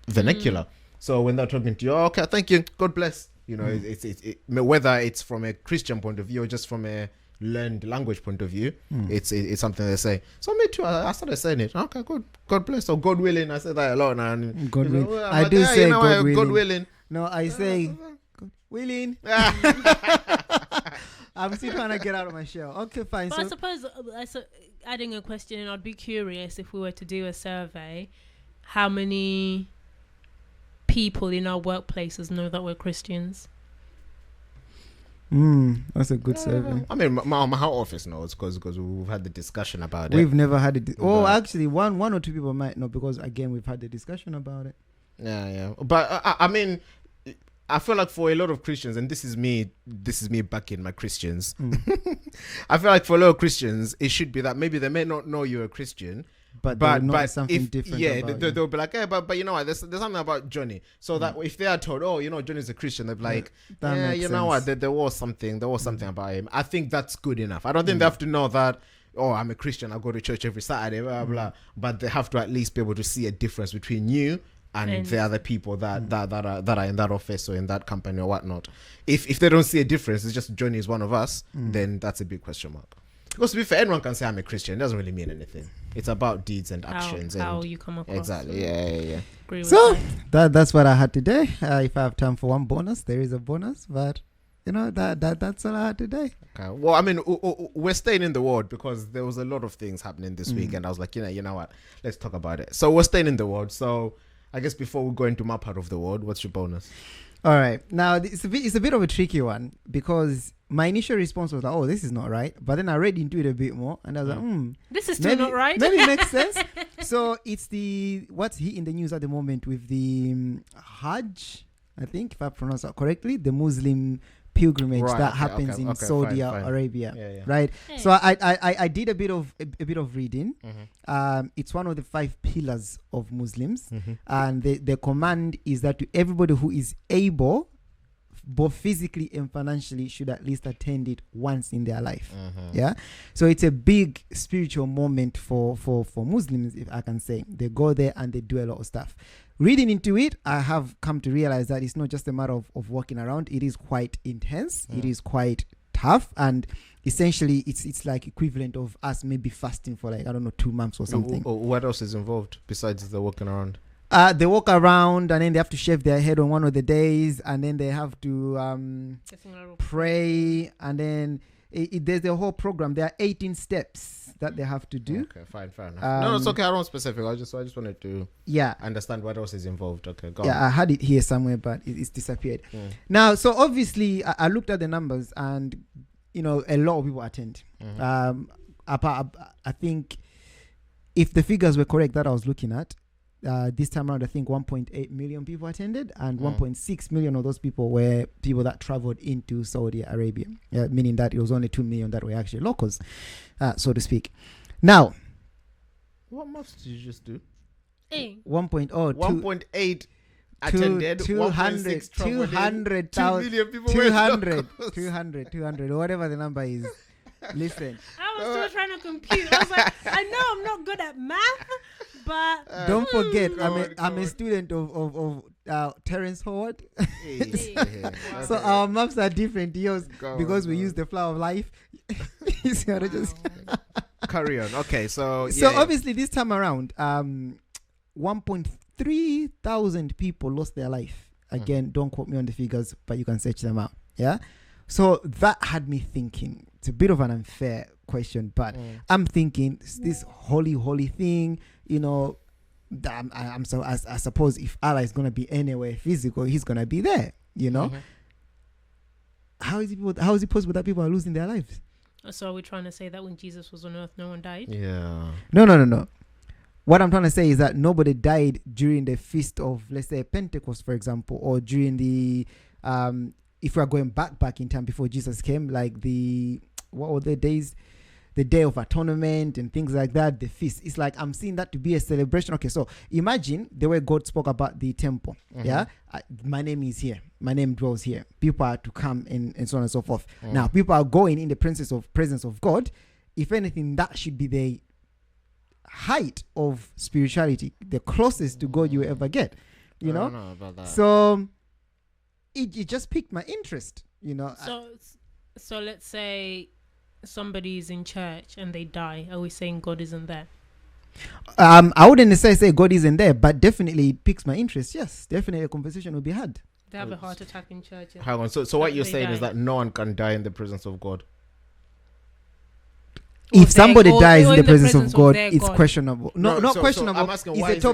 vernacular. So when they're talking to you, okay, thank you, God bless. You know, it's whether it's from a Christian point of view or just from a learned language point of view, it's something they say. So me too, I started saying it. Okay, good, God bless or God willing. I say that a lot, and God willing. I'm I like, do yeah, say you know, God willing. God willing. No, I say God willing. I'm still trying to get out of my shell. Okay, fine. But I So suppose adding a question, and I'd be curious if we were to do a survey, how many people in our workplaces know that we're Christians? that's a good survey. I mean, my office knows because we've had the discussion about it. We've never had it. But- Actually, one or two people might know because again, we've had the discussion about it. Yeah. But I mean, I feel like for a lot of Christians, and this is me backing my Christians. I feel like for a lot of Christians, it should be that maybe they may not know you're a Christian, But something different. Yeah, about you. they'll be like, hey, but you know what? There's something about Johnny. So that if they are told, oh, you know, Johnny's a Christian, they'll be like, that yeah, makes you know what? sense. There was something about him. I think that's good enough. I don't think they have to know that. Oh, I'm a Christian. I go to church every Saturday, blah blah. But they have to at least be able to see a difference between you and the other people that are in that office or in that company or whatnot. If they don't see a difference, it's just Johnny is one of us, then that's a big question mark. Because to be fair, anyone can say I'm a Christian. It doesn't really mean anything. It's about deeds and actions. How and you come across. exactly. Yeah. Agree with So that. that's what I had today. If I have time for one bonus, there is a bonus. But you know that's all I had today. Okay. Well, I mean, we're staying in the world because there was a lot of things happening this week, and I was like, you know what? Let's talk about it. So we're staying in the world. So I guess before we go into my part of the world, what's your bonus? All right. Now it's a bit of a tricky one because my initial response was like, "Oh, this is not right," but then I read into it a bit more, and I was like, This is still not right. Maybe it makes sense." So it's what's in the news at the moment with the Hajj, I think, if I pronounce that correctly, the Muslim pilgrimage Right, that okay, happens in okay, Saudi fine. Arabia, Yeah. right? Hey. So I did a bit of reading. It's one of the 5 pillars of Muslims, and the command is that to everybody who is able, both physically and financially, should at least attend it once in their life. Yeah, so it's a big spiritual moment for Muslims, if I can say. They go there and they do a lot of stuff. Reading into it, I have come to realize that it's not just a matter of walking around. It is quite intense. It is quite tough, and essentially it's like equivalent of us maybe fasting for like, I don't know, 2 months or something. What else is involved besides the walking around? They walk around and then they have to shave their head on one of the days, and then they have to pray, and then there's a whole program. There are 18 steps that they have to do. Okay, fine, fair enough. No, it's okay. I don't want specific. I just wanted to Yeah. understand what else is involved. Okay, go Yeah, on. I had it here somewhere, but it's disappeared. Now, so obviously, I looked at the numbers, and you know, a lot of people attend. I think if the figures were correct that I was looking at, this time around, I think 1.8 million people attended, and 1.6 million of those people were people that traveled into Saudi Arabia, meaning that it was only 2 million that were actually locals, so to speak. Now, What maths did you just do? 1.8 1.0 1.8 attended 1.6 2 million people 200, whatever the number is. Listen, I was still trying to compute. I was like, I know I'm not good at math, but don't forget, I'm a student of Terence Howard. So our maps are different to yours because we use the flower of life. You see how to just carry on. Okay, so obviously this time around, 1.3 thousand people lost their life. Again, don't quote me on the figures, but you can search them out. Yeah. So that had me thinking. It's a bit of an unfair question, but I'm thinking this holy thing, you know. I suppose if Allah is gonna be anywhere physical, He's gonna be there. You know. How is it possible that people are losing their lives? So are we trying to say that when Jesus was on earth, no one died? Yeah. No. What I'm trying to say is that nobody died during the feast of, let's say, Pentecost, for example, or during the if we are going back in time before Jesus came, like what were the days? The Day of Atonement and things like that, the feast. It's like I'm seeing that to be a celebration. Okay, so imagine the way God spoke about the temple. Yeah, my name is here. My name dwells here. People are to come and so on and so forth. Now, people are going in the presence of God. If anything, that should be the height of spirituality, the closest to God you ever get. You know? I don't know about that. So it just piqued my interest. You know. So let's say somebody's in church and they die. Are we saying God isn't there? I wouldn't necessarily say God isn't there, but definitely it piques my interest. Yes, definitely a conversation will be had. They have a heart attack in church. Hang on. So what you're saying is that no one can die in the presence of God. If somebody dies in the presence of God, it's God. Questionable. No, not questionable. So I'm asking, why it's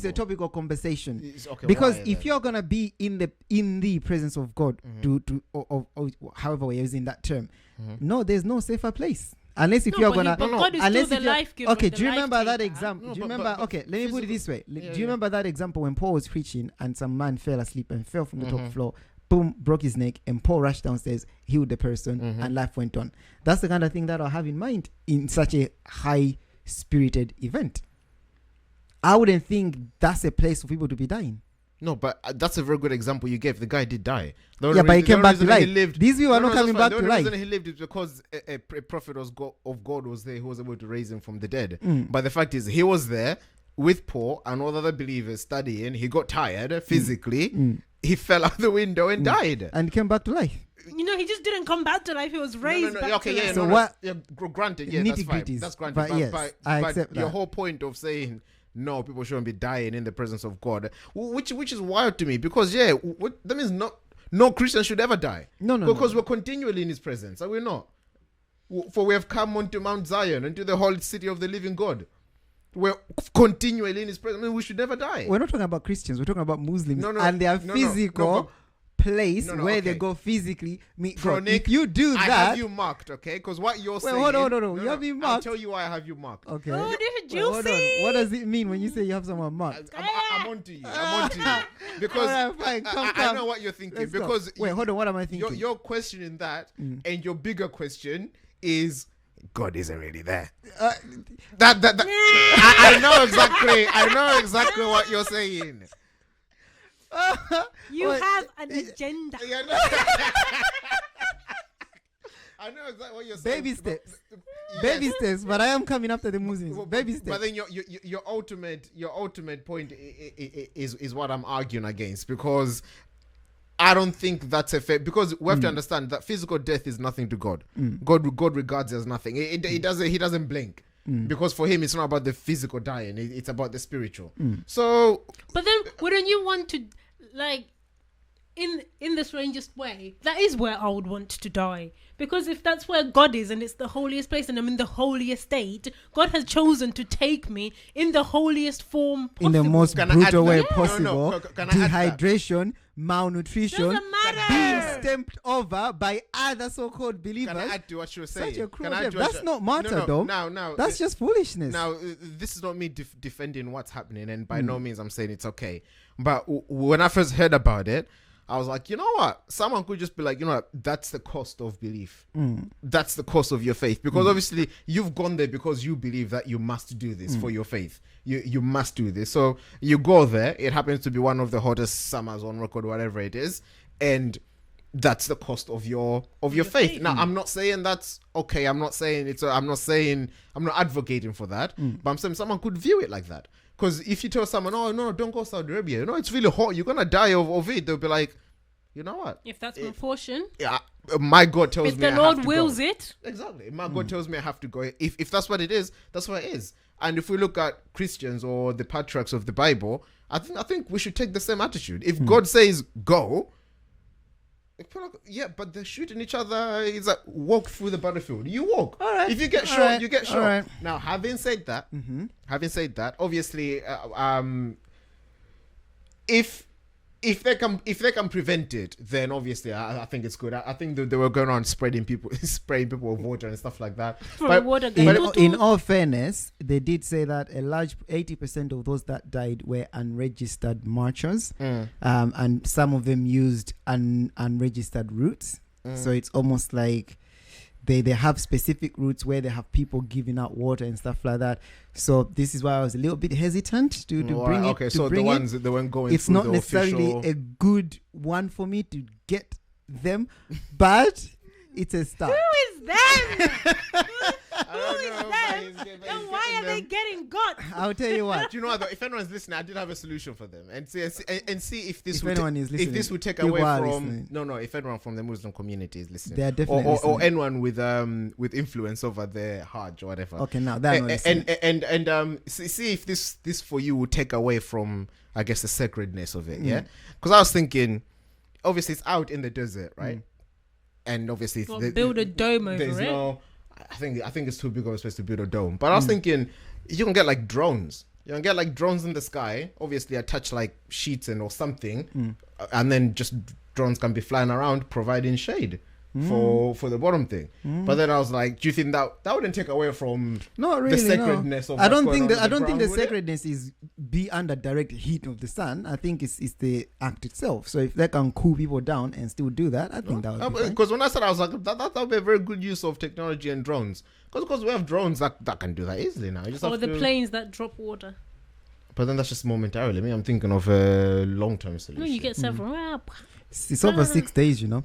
a topic of conversation. Because if you're gonna be in the presence of God, or however we're using that term, no, there's no safer place. Unless if you're gonna, God is unless still the life giver. Okay, do you remember that example? Do you remember? Okay, let me put it this way. Do you remember that example when Paul was preaching and some man fell asleep and fell from the top floor? Boom, broke his neck, and Paul rushed downstairs, healed the person, and life went on. That's the kind of thing that I have in mind in such a high-spirited event. I wouldn't think that's a place for people to be dying. No, but that's a very good example you gave. The guy did die. But he came back to life. These people are not coming back to life. The reason he lived is because a prophet of God was there who was able to raise him from the dead. But the fact is, he was there with Paul and all other believers studying. He got tired physically. He fell out the window and died. And came back to life. You know, he just didn't come back to life. He was raised back to life. So what? Granted, that's fine. That's granted. But yes, I accept your that. whole point of saying no, people shouldn't be dying in the presence of God, which is wild to me, because that means no Christian should ever die. Because we're continually in His presence, are we not? For we have come onto Mount Zion, into the holy city of the living God. We're continually in His presence. I mean, we should never die. We're not talking about Christians. We're talking about Muslims and their physical place where they go physically. If you do that, I have you marked, okay? Because what you're saying. Hold on. You have me marked. I'll tell you why I have you marked. Okay. Oh, this is juicy. What does it mean when you say you have someone marked? I'm on to you. Because right, fine. I know what you're thinking. Let's because wait, hold on. What am I thinking? You're questioning that, and your bigger question is, God isn't really there. I know exactly what you're saying. You have an agenda. I know exactly what you're saying. Baby steps. Baby steps, but I am coming after the Muslims. Baby steps. But then your ultimate point is what I'm arguing against, because I don't think that's a fair, because we have to understand that physical death is nothing to God. God regards it as nothing. He doesn't blink. Because for Him it's not about the physical dying, it's about the spiritual. So, but then wouldn't you want to, like, in the strangest way, that is where I would want to die, because if that's where God is and it's the holiest place and I'm in the holiest state, God has chosen to take me in the holiest form possible. In the most brutal way possible. Dehydration, malnutrition, being stamped over by other so-called believers. Can I add to what you were saying? Such a cruel death. That's not martyrdom. No. That's just foolishness. Now, this is not me defending what's happening, and by no means I'm saying it's okay. But when I first heard about it, I was like, you know what? Someone could just be like, you know what? That's the cost of belief. That's the cost of your faith. Because obviously you've gone there because you believe that you must do this for your faith. You must do this. So you go there. It happens to be one of the hottest summers on record, whatever it is. And that's the cost of your faith. Now, I'm not saying that's okay. I'm not saying I'm not advocating for that. But I'm saying someone could view it like that. Because if you tell someone, oh, no, don't go Saudi Arabia. You know, it's really hot. You're going to die of it. They'll be like, you know what? If that's my portion. Yeah, my God tells if me the I Lord have to wills go. it. Exactly. My God tells me I have to go. If that's what it is, that's what it is. And if we look at Christians or the patriarchs of the Bible, I think we should take the same attitude. If God says go, yeah, but they're shooting each other. It's like walk through the battlefield. You walk. All right. If you get shot, right. you get shot. Right. Now, having said that, obviously, if they can prevent it, then obviously I think it's good. I think they were going on spraying people with water and stuff like that. In all fairness, they did say that a large 80% of those that died were unregistered marchers, and some of them used unregistered routes. So it's almost like they have specific routes where they have people giving out water and stuff like that. So this is why I was a little bit hesitant to bring it. Okay, so the ones that they weren't going. It's not necessarily a good one for me to get them, but it's a start. Who is them? Who is them? And why are they getting got? I'll tell you what. Do you know what? Though, if anyone's listening, I did have a solution for them, and see if this if this would take away from if anyone from the Muslim community is listening, they are definitely listening. or anyone with influence over their Hajj or whatever. Okay, now that and see if this for you would take away from, I guess, the sacredness of it. Yeah, because I was thinking, obviously it's out in the desert, right? And obviously build a dome over it. No, I think it's too big of a space to build a dome. But I was thinking you can get like drones. You can get like drones in the sky. Obviously, attach like sheets or something, and then just drones can be flying around providing shade for the bottom thing. But then I was like, do you think that wouldn't take away from not really, the sacredness of? I don't think the sacredness is be under direct heat of the sun. I think it's the act itself. So if they can cool people down and still do that, I think that would be fine. Because when I said, I was like, that would be a very good use of technology and drones. Because we have drones that can do that easily now. You just or the planes that drop water. But then that's just momentarily. I mean, I'm thinking of a long-term solution. No, you get several. It's over 6 days, you know.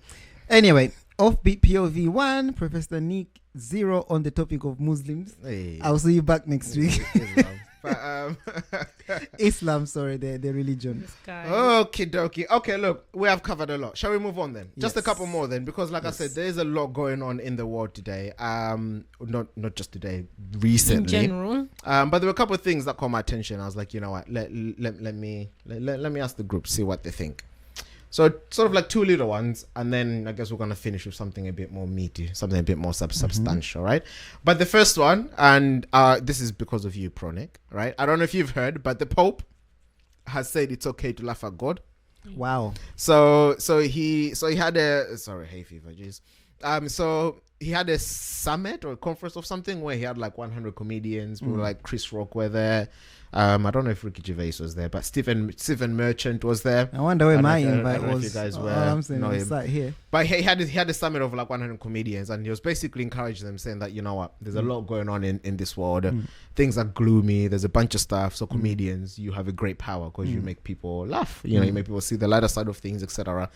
Anyway, Offbeat POV 1, Professor Nick 0 on the topic of Muslims. Hey. I'll see you back next week. Islam. But, Islam, sorry, the religion. Okie dokie. Okay, look, we have covered a lot. Shall we move on then? Just a Yes. couple more then, because like I said, there is a lot going on in the world today. Not just today, recently. In general. But there were a couple of things that caught my attention. I was like, you know what? Let me ask the group, see what they think. So sort of like two little ones, and then I guess we're gonna finish with something a bit more meaty, something a bit more substantial, right? But the first one, and this is because of you, Pronic, right? I don't know if you've heard, but the Pope has said it's okay to laugh at God. Wow. So he had a hay fever, jeez. So he had a summit or a conference or something where he had like 100 comedians. People like Chris Rock were there. I don't know if Ricky Gervais was there, but Stephen Merchant was there. I wonder where my invite was. If you guys were. I'm saying it's sat here. But he had a summit of like 100 comedians, and he was basically encouraging them, saying that, you know what, there's a lot going on in this world. Things are gloomy. There's a bunch of stuff. So comedians, you have a great power because you make people laugh. You know, you make people see the lighter side of things, etc.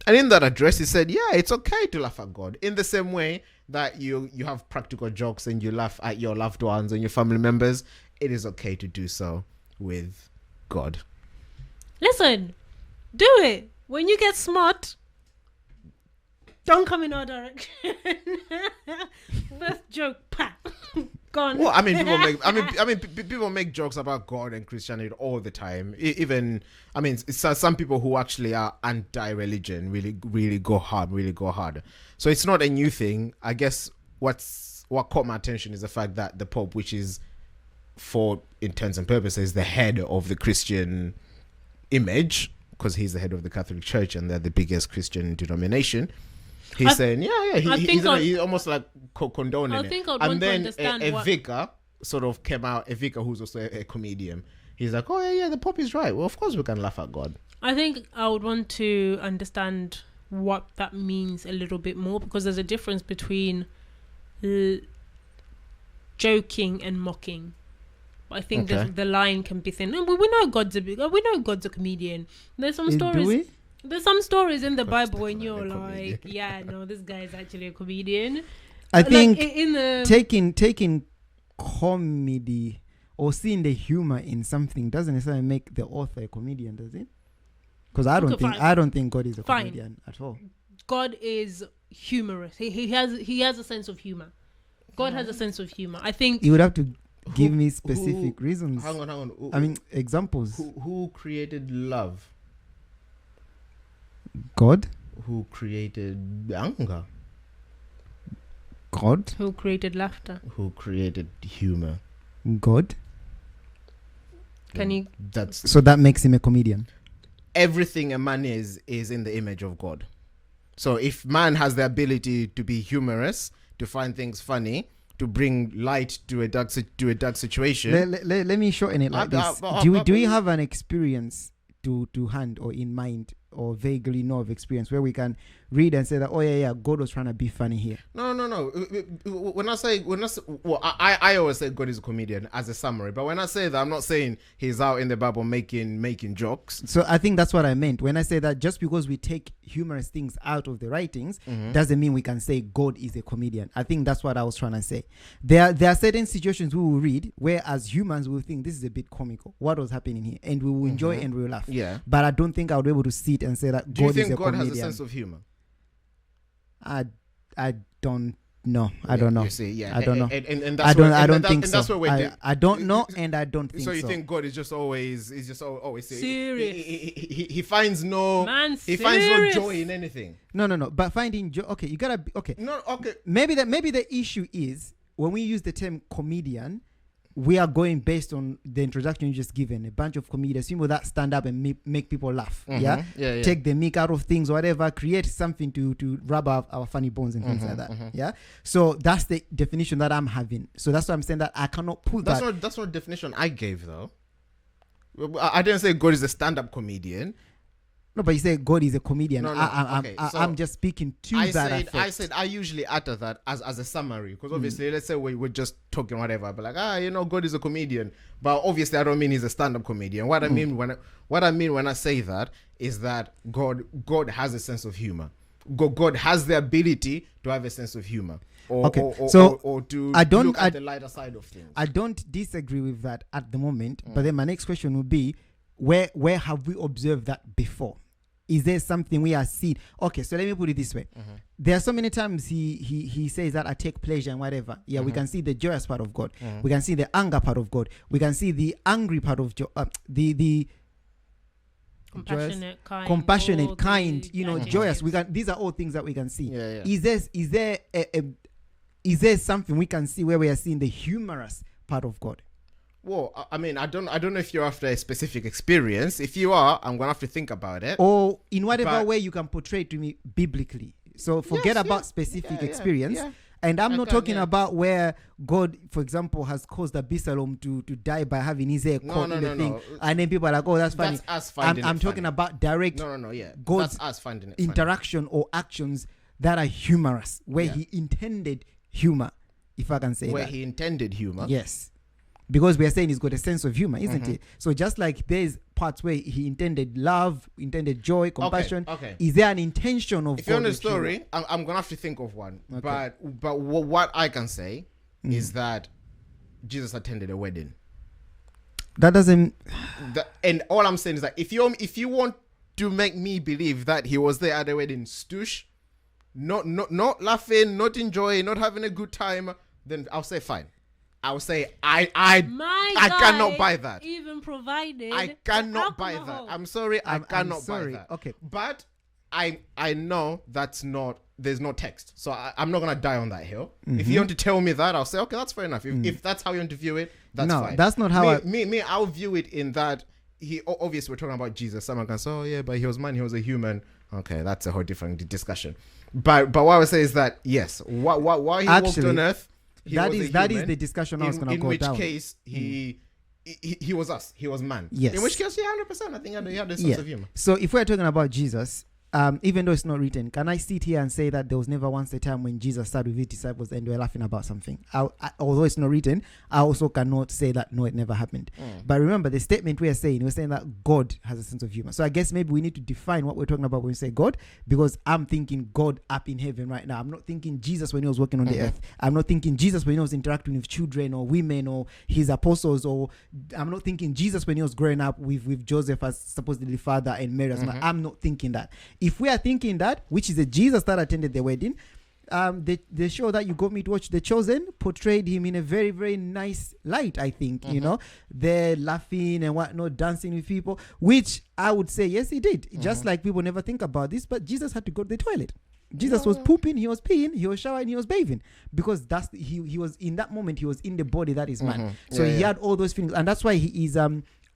And in that address, he said, yeah, it's okay to laugh at God. In the same way that you have practical jokes and you laugh at your loved ones and your family members, it is okay to do so with God. Listen, do it. When you get smart, don't come in our direction. First joke, gone. Well, people make jokes about God and Christianity all the time. Even, some people who actually are anti-religion really go hard. So it's not a new thing. I guess what caught my attention is the fact that the Pope, which is, for intents and purposes, the head of the Christian image, because he's the head of the Catholic Church and they're the biggest Christian denomination. He's saying, he's almost like condoning it. I think I'd and want then to understand a vicar sort of came out, Evika, who's also a comedian, he's like, oh yeah, the Pope is right. Well, of course we can laugh at God. I think I would want to understand what that means a little bit more, because there's a difference between joking and mocking. I think the line can be thin. We know God's a comedian. There's some stories. Do we? There's some stories in the Bible when you're like, yeah, no, this guy is actually a comedian. I think like in the taking comedy or seeing the humor in something doesn't necessarily make the author a comedian, does it? Because I don't think God is a comedian at all. God is humorous. He has a sense of humor. God has a sense of humor. I think you would have to give me specific reasons. Hang on. I mean, examples. Who created love? God. Who created anger? God. Who created laughter? Who created humor? God. Can you? So that makes him a comedian. Everything a man is in the image of God. So if man has the ability to be humorous, to find things funny, to bring light to a dark situation. Let me shorten it like this. Do we have an experience to hand or in mind or vaguely know of experience where we can read and say that, oh yeah, God was trying to be funny here? No. When I always say God is a comedian as a summary, but when I say that, I'm not saying he's out in the Bible making jokes. So I think that's what I meant when I say that just because we take humorous things out of the writings doesn't mean we can say God is a comedian. I think that's what I was trying to say. There are certain situations we will read where as humans we will think this is a bit comical. What was happening here? And we will enjoy and we will laugh. Yeah. But I don't think I would be able to sit and say that Do you God is think a God comedian. has a sense of humor? I don't know. I don't know. You see, yeah. I don't know. And I don't think so. That's where I don't know, and I don't think so. So you think God is just always serious? He finds no joy in anything. No. But finding joy. Okay, you gotta be okay. No, okay. Maybe the issue is when we use the term comedian, we are going based on the introduction you just given. A bunch of comedians, people that stand up and make people laugh. Yeah? Take the meat out of things, whatever. Create something to rub our funny bones and things like that. Yeah. So that's the definition that I'm having. So that's why I'm saying that I cannot put that's not the definition I gave though. I didn't say God is a stand-up comedian. No, but you say God is a comedian. No, I'm just speaking to that effect. I said I usually utter that as a summary because obviously let's say we're just talking whatever, but like God is a comedian, but obviously I don't mean he's a stand-up comedian. What I mean when I say that is that God has a sense of humor. God has the ability to have a sense of humor. Or to look at the lighter side of things. I don't disagree with that at the moment, but then my next question would be, where have we observed that before? Is there something we are seeing? Okay, so let me put it this way. There are so many times he says that I take pleasure and whatever. Yeah, we can see the joyous part of God. We can see the anger part of God. We can see the angry part of the compassionate, kind, joyous. These are all things that we can see. Is there something we can see where we are seeing the humorous part of God? Well, I mean, I don't know if you're after a specific experience. If you are, I'm gonna have to think about it. Or in whatever way you can portray it to me biblically. So forget about specific experience. Yeah. And I'm not talking about where God, for example, has caused Absalom to die by having his hair caught in the thing. And then people are like, oh, that's funny. That's us finding I'm talking about direct God's that's us finding it interaction or actions that are humorous, where he intended humor, if I can say where that. He intended humor. Yes. Because we are saying he's got a sense of humor, isn't it? So just like there's parts where he intended love, intended joy, compassion. Okay. Is there an intention of? If you're on the story, I'm gonna have to think of one. Okay. But what I can say is that Jesus attended a wedding. That doesn't. And all I'm saying is that if you want to make me believe that he was there at the wedding, stoosh, not laughing, not enjoying, not having a good time, then I'll say fine. I would say I cannot buy that. Even provided I cannot buy that. I'm sorry, I cannot buy that. Okay, but I know there's no text, so I'm not gonna die on that hill. If you want to tell me that, I'll say okay, that's fair enough. If that's how you want to view it, that's fine. That's not how I'll view it in that he obviously we're talking about Jesus. Someone can say, oh yeah, but he was man, he was a human. Okay, that's a whole different discussion. But what I would say is that yes, while he walked on earth, that was is a that is human, the discussion I was going to go down. In which case, he was us. He was man. Yes. In which case, 100%. I think he had a sense of humor. So if we're talking about Jesus, even though it's not written, can I sit here and say that there was never once a time when Jesus sat with his disciples and they were laughing about something? Although it's not written, I also cannot say that no, it never happened. But remember, the statement we're saying that God has a sense of humor. So I guess maybe we need to define what we're talking about when we say God, because I'm thinking God up in heaven right now. I'm not thinking Jesus when he was walking on the earth. I'm not thinking Jesus when he was interacting with children or women or his apostles, or I'm not thinking Jesus when he was growing up with Joseph as supposedly father and Mary as mother. I'm not thinking that. If we are thinking that, which is a Jesus that attended the wedding, the show that you got me to watch, The Chosen, portrayed him in a very, very nice light, I think. You know, they're laughing and whatnot, dancing with people, which I would say, yes, he did. Just like people never think about this, but Jesus had to go to the toilet. Jesus was pooping, he was peeing, he was showering, he was bathing, because he was in that moment, he was in the body that is man. So he had all those feelings, and that's why he is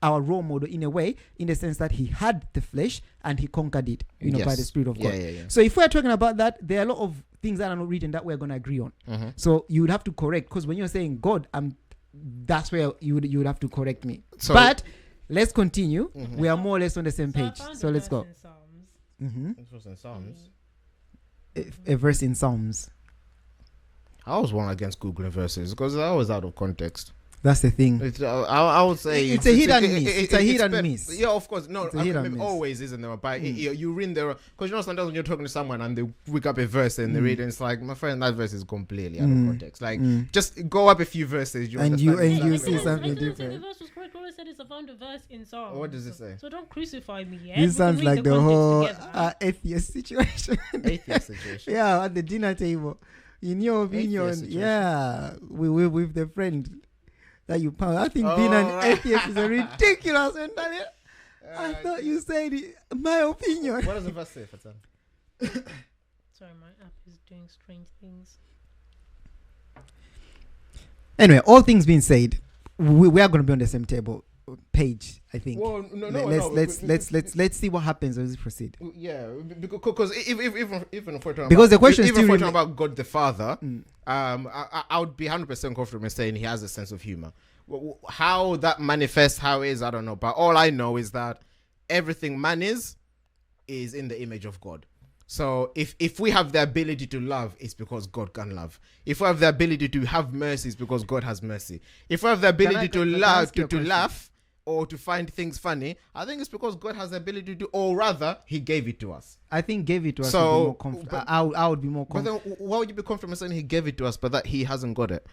our role model in a way, in the sense that he had the flesh and he conquered it, by the Spirit of God. So if we're talking about that, there are a lot of things that are not written that we're going to agree on. So you would have to correct, because when you're saying God, that's where you would have to correct me. So, but let's continue. We are more or less on the same page. So let's go. It was in Psalms. A verse in Psalms. I was one against Googling verses because I was out of context. That's the thing. I would say it's a hit and miss. It's a hit and miss. Yeah, of course. No, it always isn't there. But you read there, because sometimes when you're talking to someone and they wake up a verse and they read it, it's like, my friend, that verse is completely out of context. Like, just go up a few verses, you see something different. The verse was correct. Always said it's found a verse in Psalms. What does it say? So don't crucify me. This sounds like the whole atheist situation. Yeah, at the dinner table. In your opinion, with the friend that you found. I think being an atheist is a ridiculous mentality. I thought you said it, my opinion. What does the verse say, Fatan? Sorry, my app is doing strange things. Anyway, all things being said, we are going to be on the same page, I think. Well, let's see what happens as we proceed. Yeah, because even if we're talking because the question if we're talking about God the Father, I would be 100% confident in saying he has a sense of humor. How that manifests, how it is, I don't know. But all I know is that everything man is in the image of God. So if we have the ability to love, it's because God can love. If we have the ability to have mercy, it's because God has mercy. If we have the ability to laugh or to find things funny, I think it's because God has the ability to, or rather, he gave it to us. I think gave it to us. So I would be more confident. But then why would you be confident saying he gave it to us, but that he hasn't got it?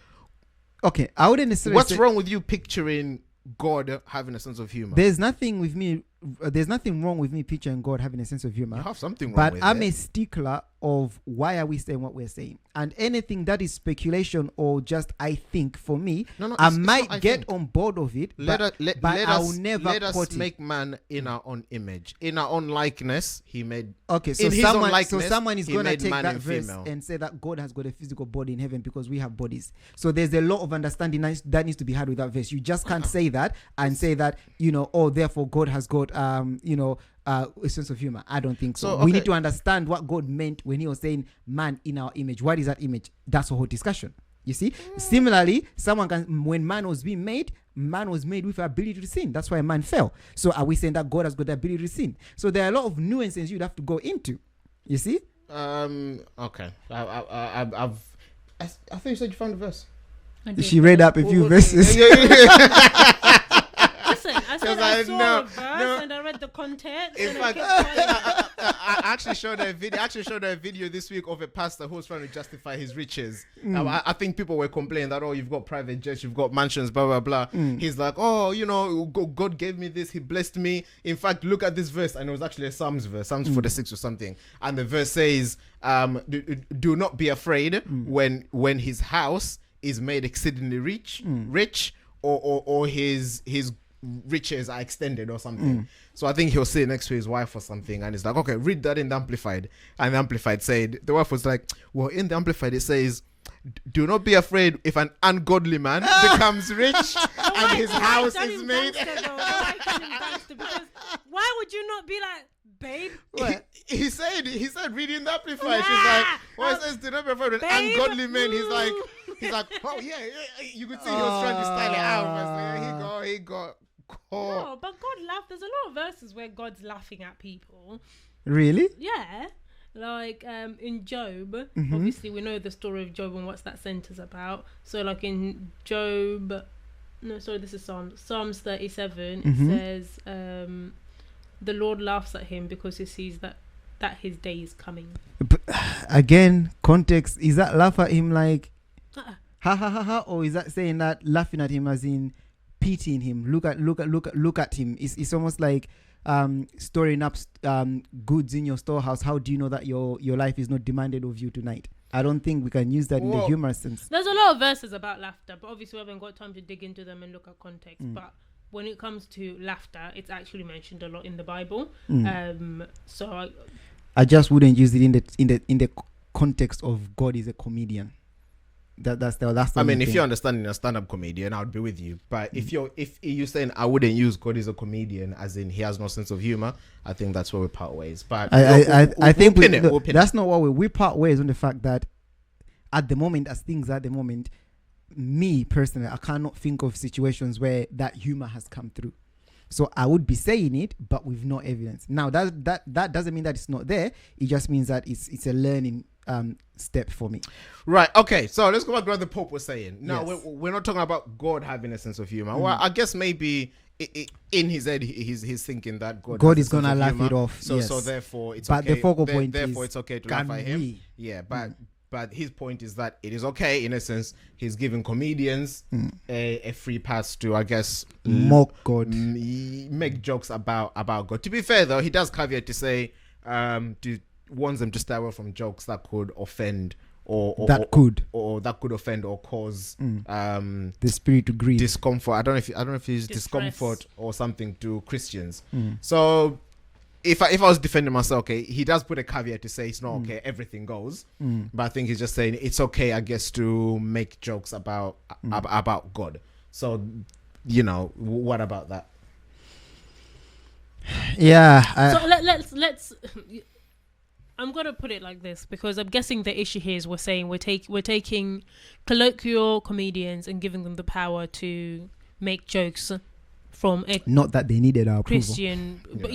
Okay, I wouldn't necessarily. What's wrong with you picturing God having a sense of humor? There's nothing wrong with me picturing God having a sense of humor. You have something wrong but with I'm it. a stickler of why are we saying what we're saying, and anything that is speculation or just I think, for me, I might get on board of it. But I will never. Let us make man in our own image, in our own likeness. He made. Okay, so someone is going to take that verse and say that God has got a physical body in heaven because we have bodies. So there's a lot of understanding that needs to be had with that verse. You just can't say that and say that, therefore God has got a sense of humor. I don't think so. We need to understand what God meant when he was saying man in our image. What is that image? That's a whole discussion. You see? Similarly, when man was being made, man was made with the ability to sin. That's why man fell. So are we saying that God has got the ability to sin? So there are a lot of nuances you'd have to go into. You see? Okay. I thought you said you found the verse. She read up a few verses. I said I saw a verse and I read the context. In fact, I actually showed a video this week of a pastor who was trying to justify his riches. I think people were complaining that, you've got private jets, you've got mansions, blah, blah, blah. He's like, God gave me this, he blessed me. In fact, look at this verse. And it was actually a Psalms verse, Psalms 46 or something. And the verse says, do not be afraid when his house is made exceedingly rich, or his riches are extended or something. So I think he'll sit next to his wife or something, and he's like, okay, read that in the Amplified. And the Amplified said, the wife was like, well, in the Amplified it says, do not be afraid if an ungodly man becomes rich and his house is made. Because why would you not be like, babe. He said reading the Amplified. She's like, well, it says do not be afraid of ungodly men. He's like, oh yeah. You could see he was trying to style it out. But he got caught. No, but God laughed. There's a lot of verses where God's laughing at people. Really? Yeah. Like in Job, obviously we know the story of Job and what's that sentence about. So like in Job, this is Psalms 37. It says, the Lord laughs at him because he sees that his day is coming. But, again, context, is that laugh at him like ha ha ha ha, or is that saying that laughing at him as in pitying him? Look at him. It's almost like storing up goods in your storehouse. How do you know that your life is not demanded of you tonight? I don't think we can use that in the humorous sense. There's a lot of verses about laughter, but obviously we haven't got time to dig into them and look at context. But when it comes to laughter, it's actually mentioned a lot in the Bible. So I just wouldn't use it in the context of God is a comedian. That's the I mean, thing. if you're understanding a stand-up comedian, I would be with you. But if you're saying I wouldn't use God as a comedian, as in he has no sense of humor, I think that's where we part ways. But I think we'll pin that's not what we part ways on the fact that at the moment, as things are at the moment, me personally, I cannot think of situations where that humor has come through. So I would be saying it, but with no evidence. Now that doesn't mean that it's not there. It just means that it's a learning step for me. Right. Okay. So let's go back to what the Pope was saying. Now Yes. we're not talking about God having a sense of humor. Well, I guess maybe in his head he's thinking that God is gonna laugh humor. it off. So yes. so therefore it's but okay. the focal point therefore is, it's okay to can laugh at him. we? Yeah. But his point is that it is okay in a sense. He's giving comedians a free pass to, I guess, mock God, make jokes about God. To be fair though, he does caveat to say warns them to stay away from jokes that could offend or that could offend or cause the spirit to grieve, discomfort. I don't know if it's discomfort or something to Christians. So if I was defending myself, okay, he does put a caveat to say it's not okay, everything goes. But I think he's just saying it's okay, I guess, to make jokes about God. So, what about that? Yeah. So let's. I'm gonna put it like this because I'm guessing the issue here is we're saying we're taking colloquial comedians and giving them the power to make jokes from a not that they needed our Christian, approval. but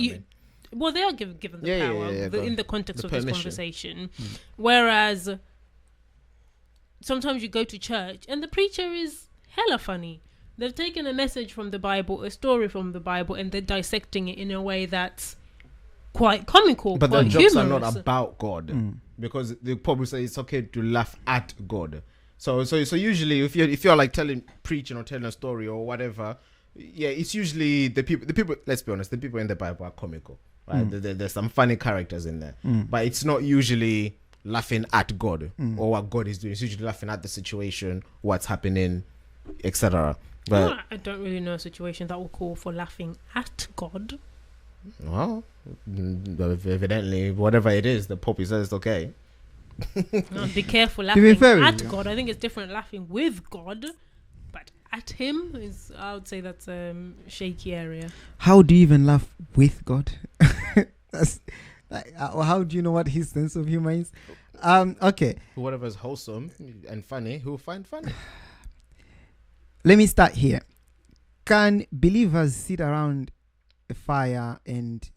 well, they are given the power in the context of this conversation. Whereas sometimes you go to church and the preacher is hella funny. They've taken a message from the Bible, a story from the Bible, and they're dissecting it in a way that's quite comical. But quite the jokes humorous. are not about God because they probably say it's okay to laugh at God. So usually if you're like preaching or telling a story or whatever, it's usually the people. Let's be honest, the people in the Bible are comical, right? There's some funny characters in there, but it's not usually laughing at God or what God is doing. It's usually laughing at the situation, what's happening, etc. But I don't really know a situation that will call for laughing at God. Well, evidently, whatever it is, the Pope says it's okay. No, be careful laughing at God. I think it's different laughing with God, but at him is, I would say that's a shaky area. How do you even laugh with God? That's like, how do you know what his sense of humor is? Okay. Whatever is wholesome and funny, who'll find funny. Let me start here. Can believers sit around a fire and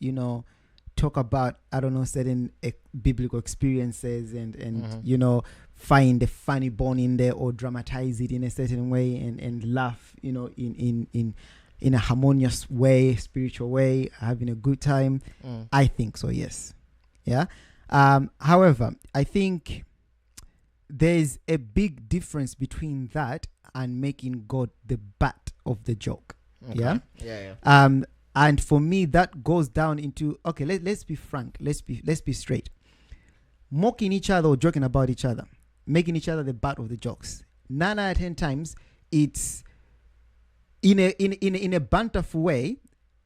talk about certain biblical experiences and find the funny bone in there or dramatize it in a certain way and laugh in a harmonious way, spiritual way, having a good time? I think so, yes. Yeah. However, I think there's a big difference between that and making God the butt of the joke. Okay. Yeah. And for me, that goes down into, okay, let's be frank. Let's be straight. Mocking each other or joking about each other, making each other the butt of the jokes. 9 out of 10 times, it's in a banterful way.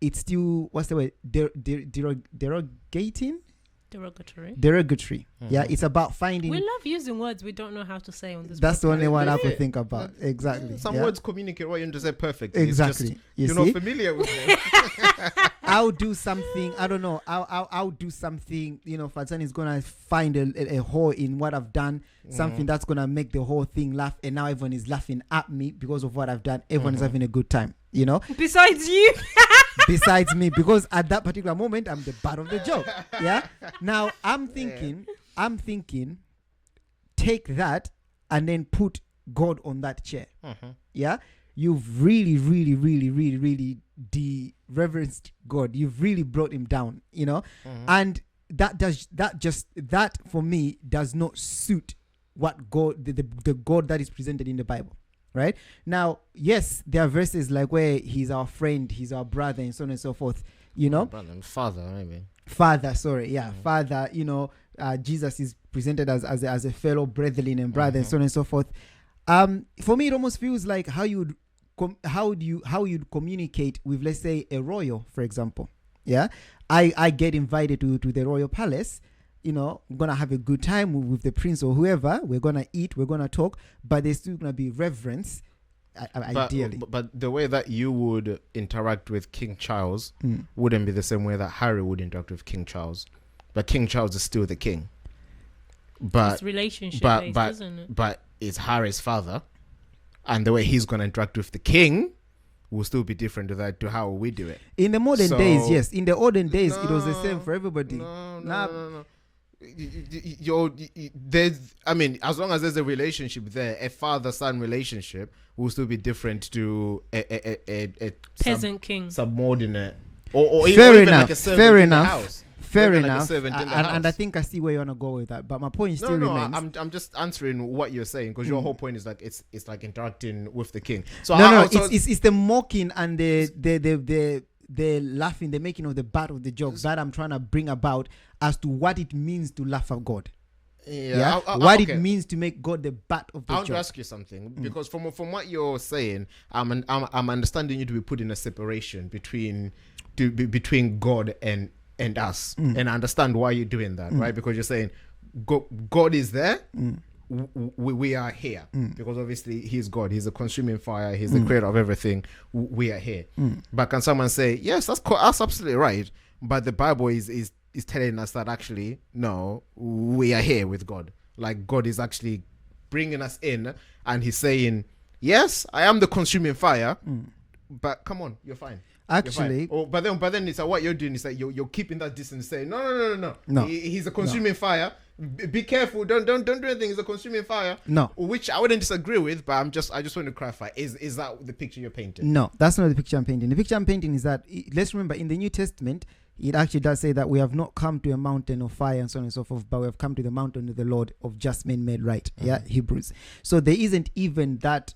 It's still, what's the word? Derogating. Derogatory. Yeah, it's about finding. We love using words we don't know how to say on this. That's the only one I could think about. Exactly. Some words communicate what you want to say perfectly. Exactly. You're not familiar with them. I'll do something. I don't know. I'll do something. You know, Fatsan is gonna find a hole in what I've done. Something that's gonna make the whole thing laugh, and now everyone is laughing at me because of what I've done. Everyone is having a good time. You know. Besides you. Besides me, because at that particular moment I'm the butt of the joke. Yeah. Now I'm thinking, take that and then put God on that chair. Yeah. You've really de-reverenced God. You've really brought him down, you know, and that for me does not suit what God, the God that is presented in the Bible. Right now, yes, there are verses like where he's our friend, he's our brother, and so on and so forth. You know, father, maybe. Father, sorry, yeah, Father. You know, Jesus is presented as a fellow brethren and brother, and so on and so forth. For me, it almost feels like how you'd communicate with, let's say, a royal, for example. Yeah, I get invited to the royal palace. You know, I'm gonna have a good time with the prince or whoever. We're gonna eat, we're gonna talk, but there's still gonna be reverence. Ideally, but the way that you would interact with King Charles wouldn't be the same way that Harry would interact with King Charles. But King Charles is still the king. But it's relationship based, isn't it? But it's Harry's father, and the way he's gonna interact with the king will still be different to how we do it. In the modern days, yes. In the olden days, it was the same for everybody. No. There's, I mean, as long as there's a relationship there, a father-son relationship will still be different to a peasant king, subordinate, or fair even enough. like a servant Fair in enough. the house. Fair Like enough. And I think I see where you want to go with that, but my point still remains. I'm just answering what you're saying, because your whole point is like it's like interacting with the king. So it's the mocking and the laughing, the making of the butt of the jokes that I'm trying to bring about as to what it means to laugh at God. Yeah, what it means to make God the butt of the joke. I want to ask you something, because from what you're saying, I'm understanding you to be putting a separation between God and us, and I understand why you're doing that, right? Because you're saying God is there, we are here, because obviously he's God, he's a consuming fire, he's the creator of everything. We are here, but can someone say, yes, that's absolutely right, but the Bible is telling us that actually no, we are here with God, like God is actually bringing us in, and he's saying, yes, I am the consuming fire, but come on, you're fine. Actually, but then it's like what you're doing is that you're keeping that distance, saying no. He's a consuming fire. Be careful. Don't do anything. He's a consuming fire. No, which I wouldn't disagree with, but I just want to clarify: is that the picture you're painting? No, that's not the picture I'm painting. The picture I'm painting is that, let's remember, in the New Testament, it actually does say that we have not come to a mountain of fire and so on and so forth, but we have come to the mountain of the Lord of just men made right. Yeah, Hebrews. So there isn't even that,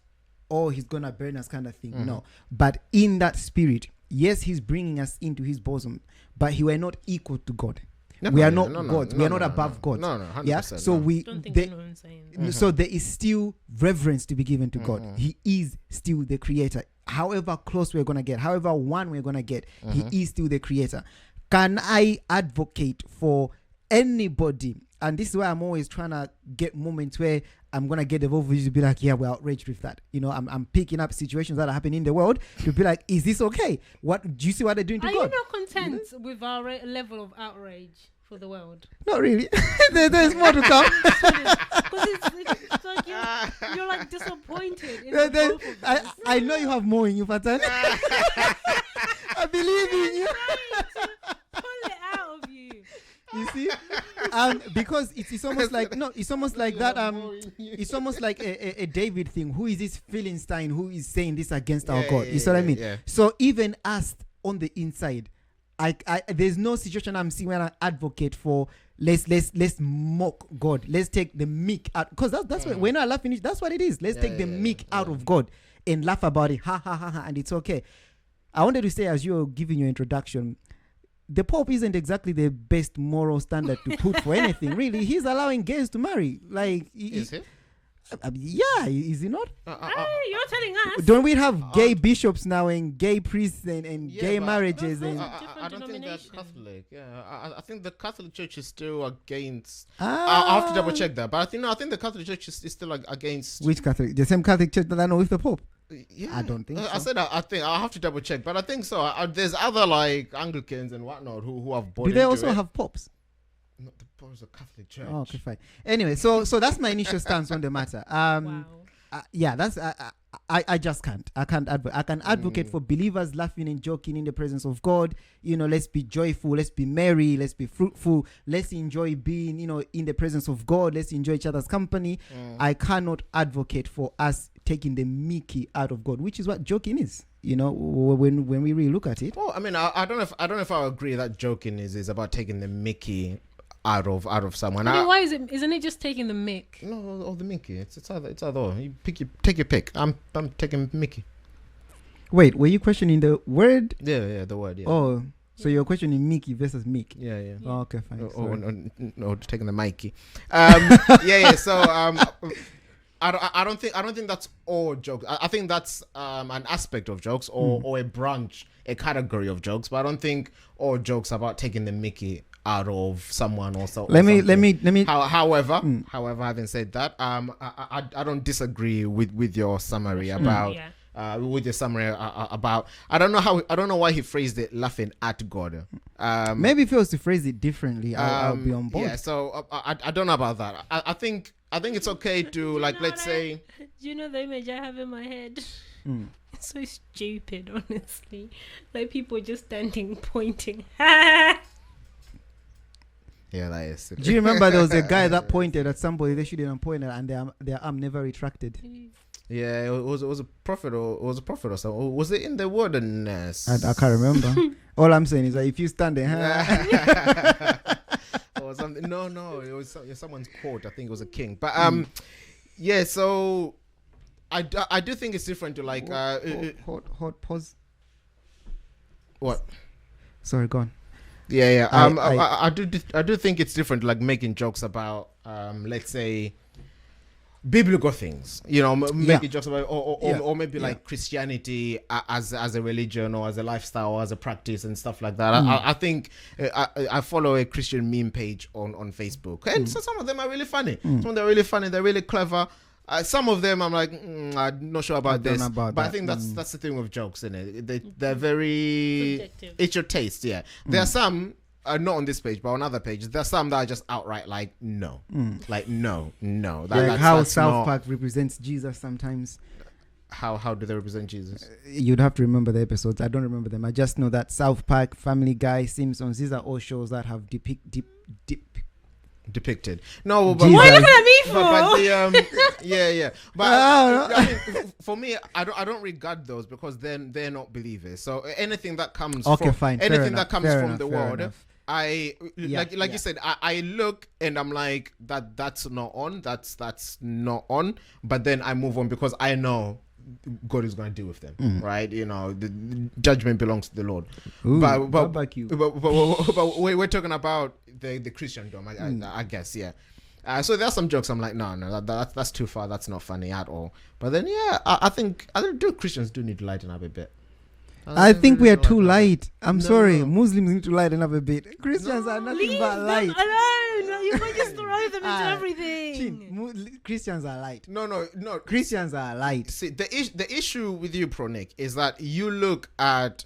oh, he's gonna burn us kind of thing. No, but in that spirit. Yes, he's bringing us into his bosom, but we are not equal to God. We are not God. We are not above God. No, 100%. Yeah. So we don't think you know what I'm saying. So there is still reverence to be given to God. He is still the creator. However close we're gonna get, however one we're gonna get, he is still the creator. Can I advocate for anybody? And this is why I'm always trying to get moments where I'm gonna get the voice to be like, yeah, we're outraged with that. You know, I'm picking up situations that are happening in the world to be like, is this okay? What do you see what they're doing to God? Are you not content with our level of outrage for the world? Not really. There's more to come. Because it's like you're like disappointed in the both of us. I know you have more in you, Fatan. I believe in you. Pull it out of you. You see, because it's almost like it's almost like that. It's almost like a David thing. Who is this Philistine who is saying this against our God? You see what I mean? Yeah. So even us on the inside, I there's no situation I'm seeing where I advocate for. Let's mock God. Let's take the meek out, because that's what we're not laughing. That's what it is. Let's take the meek out of God and laugh about it. Ha ha ha ha, and it's okay. I wanted to say, as you're giving your introduction, the Pope isn't exactly the best moral standard to put for anything, really. He's allowing gays to marry. Like, is he? Yeah, is he not? You're telling us. Don't we have gay bishops now and gay priests and gay marriages? And I don't think they're Catholic. Yeah, I think the Catholic Church is still against. I'll have to double check that, but I think the Catholic Church is still against. Which Catholic? The same Catholic Church that I know with the Pope. Yeah, I don't think I so. said I think I'll have to double check, but I think so. There's other like Anglicans and whatnot who have bought Do they into also it. have pops? Not the Pope's a Catholic church. Oh, okay, fine. Anyway, so that's my initial stance on the matter. Wow. Yeah, that's I just can't. I can't I can advocate for believers laughing and joking in the presence of God. Let's be joyful, let's be merry, let's be fruitful, let's enjoy being, in the presence of God. Let's enjoy each other's company. I cannot advocate for us taking the mickey out of God, which is what joking is. When we really look at it. Well, I mean, I don't know if I agree that joking is about taking the mickey out of someone. I mean, why isn't it just taking the mick? No, or the mickey. It's either or. You take your pick. I'm taking mickey. Wait, were you questioning the word? Yeah, the word. Yeah. Oh, so you're questioning Mickey versus Mick? Yeah. Oh, okay, fine. Or taking the Mikey. Yeah. So I don't think that's all jokes. I think that's an aspect of jokes or a branch, a category of jokes. But I don't think all jokes are about taking the mickey out of someone or so. Let me. However, having said that, I don't disagree with your summary about. With your summary about, I don't know why he phrased it laughing at God. Maybe if he was to phrase it differently, I'll be on board. Yeah, so I don't know about that. I think it's okay to let's say. Do you know the image I have in my head? It's so stupid, honestly. Like people just standing pointing. Yeah, that is. Do you remember there was a guy that pointed at somebody they shouldn't have pointed at, and their arm never retracted? Yeah, it was a prophet or something. Or was it in the wilderness? I can't remember. All I'm saying is that if you stand there, or something. No, it was someone's quote. I think it was a king. But yeah. So I do think it's different to like hot pause. What? Sorry, go on. Yeah. I do think it's different, like making jokes about let's say biblical things, making jokes about or maybe like Christianity as a religion or as a lifestyle or as a practice and stuff like that. I think I follow a Christian meme page on Facebook, and so some of them are really funny. Some of them are really funny. They're really clever. Some of them I'm like, I'm not sure about this, but I think that's the thing with jokes, isn't it? They're very subjective. It's your taste, yeah. There are some. Not on this page, but on other pages, there's some that are just outright like no, like no. Like how South Park represents Jesus sometimes. How do they represent Jesus? You'd have to remember the episodes. I don't remember them. I just know that South Park, Family Guy, Simpsons, these are all shows that have depicted. No, but what are you looking at me for? But yeah. But I mean, for me, I don't regard those because then they're not believers. So anything that comes from the world. Enough. You said, I look and I'm like that's not on, that's not on, but then I move on because I know God is going to deal with them, right? The judgment belongs to the Lord. Ooh, but we're talking about the Christendom, I guess, yeah. So there's some jokes I'm like, no, that's too far. That's not funny at all. But then, yeah, I think Christians do need to lighten up a bit. I think we are too light. I'm sorry. Muslims need to lighten up a bit. Christians are nothing but light. No, you can't just throw them into everything. Christians are light. No. Christians are light. See, the issue with you, Pro Nick, is that you look at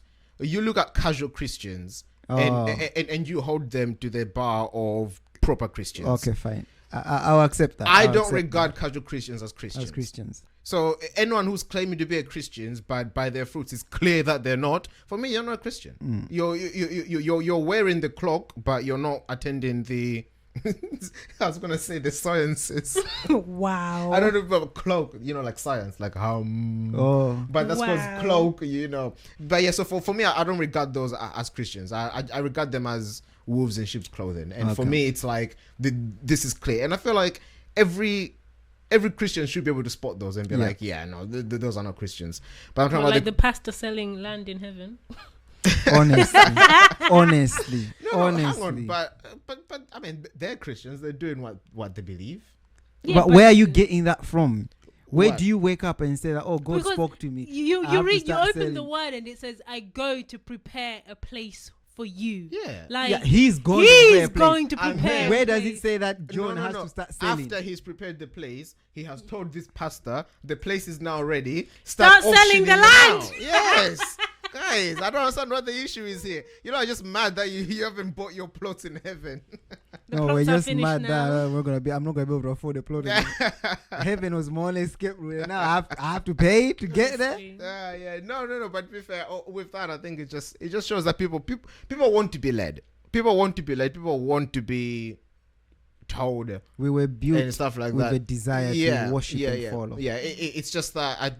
casual Christians and you hold them to the bar of proper Christians. Okay, fine. I'll accept that. I don't regard casual Christians as Christians. As So anyone who's claiming to be a Christian, but by their fruits, it's clear that they're not. For me, you're not a Christian. You're wearing the cloak, but you're not attending the. I was gonna say the sciences. Wow. I don't know about cloak. Like science, like But that's called cloak. But yeah. So for me, I don't regard those as Christians. I regard them as wolves in sheep's clothing. And for me, it's like this is clear. And I feel like every Christian should be able to spot those and be like, yeah, no, those are not Christians. But I'm talking about the pastor selling land in heaven. honestly. Hang on, but I mean, they're Christians. They're doing what they believe. Yeah, but where are you getting that from? Where do you wake up and say that? Oh, God spoke to me. You open the word and it says, "I go to prepare a place for you. Yeah. Like Yeah, he's going. he's to prepare a going to And prepare. then- a Where does it place. say that John No, has no. to start selling? After he's prepared the place, he has told this pastor the place is now ready. Start selling auctioning the them land. out. Yes. Guys, I don't understand what the issue is here. You know, I'm just mad that you haven't bought your plot in heaven. The No, plots we're are just finished mad now. that I'm not gonna be able to afford the plot. Heaven was more or less kept. Now I have to pay to get there. Yeah. No. But to be fair, with that, I think it just shows that people want to be led. People want to be led. People want to be told We were built and stuff like with that. a desire to worship and follow. Yeah, it's just that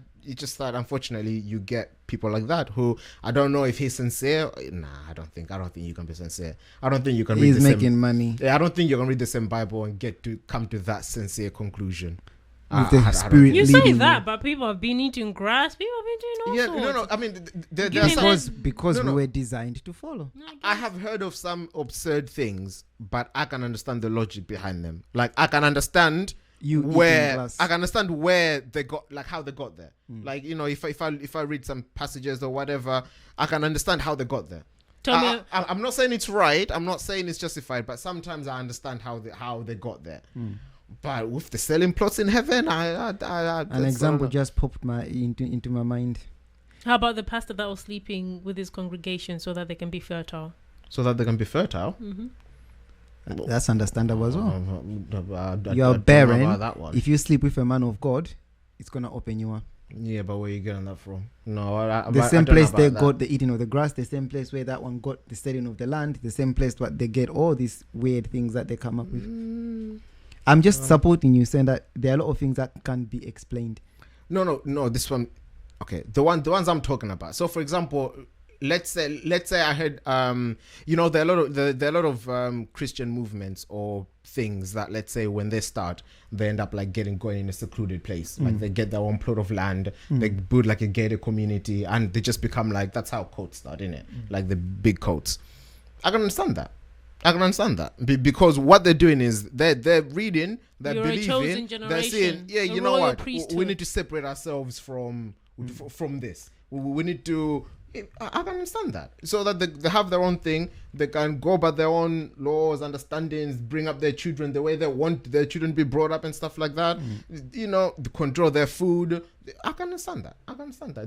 unfortunately you get people like that who I don't know if he's sincere. Nah, I don't think you can be sincere. I don't think you can read He's the making same, money Yeah, I don't think you can read the same Bible and come to that sincere conclusion. with the I don't spirit think- You leading say that, but people have been eating grass. People have been doing all Yeah, sorts. no. I mean, there Give are me some, because No, no. we were designed to follow. I have heard of some absurd things, but I can understand the logic behind them. Like I can understand You eating where glass. I can understand where they got, like how they got there. Like, you know, if I read some passages or whatever, I can understand how they got there. Tell me, I'm not saying it's right. I'm not saying it's justified, but sometimes I understand how they got there. But with the selling plots in heaven, An example just popped into my mind. how about the pastor that was sleeping with his congregation so that they can be fertile? so that they can be fertile. That's understandable as well. I You are don't know barren. about that one. If you sleep with a man of God, it's gonna open you up. Yeah, but where are you getting that from? No, The I same don't know place they about got the eating of the grass, the same place where that one got the selling of the land, the same place what they get all these weird things that they come up with. I'm just supporting you, saying that there are a lot of things that can't be explained. that. No. This one, okay. The ones I'm talking about. So, for example, let's say I heard, you know, there are a lot of Christian movements or things that, let's say, when they start, they end up like going in a secluded place. Like they get their own plot of land, they build like a gated community, and they just become like, that's how cults start, innit? Like the big cults. I can understand that. Because what they're doing is they're reading, they're You're a chosen believing, they're saying, generation, yeah, a you know royal what, priesthood. we need to separate ourselves from this. We need to. I can understand that, so that they have their own thing. They can go by their own laws, understandings, bring up their children the way they want their children to be brought up and stuff like that. You know, control their food. I can understand that.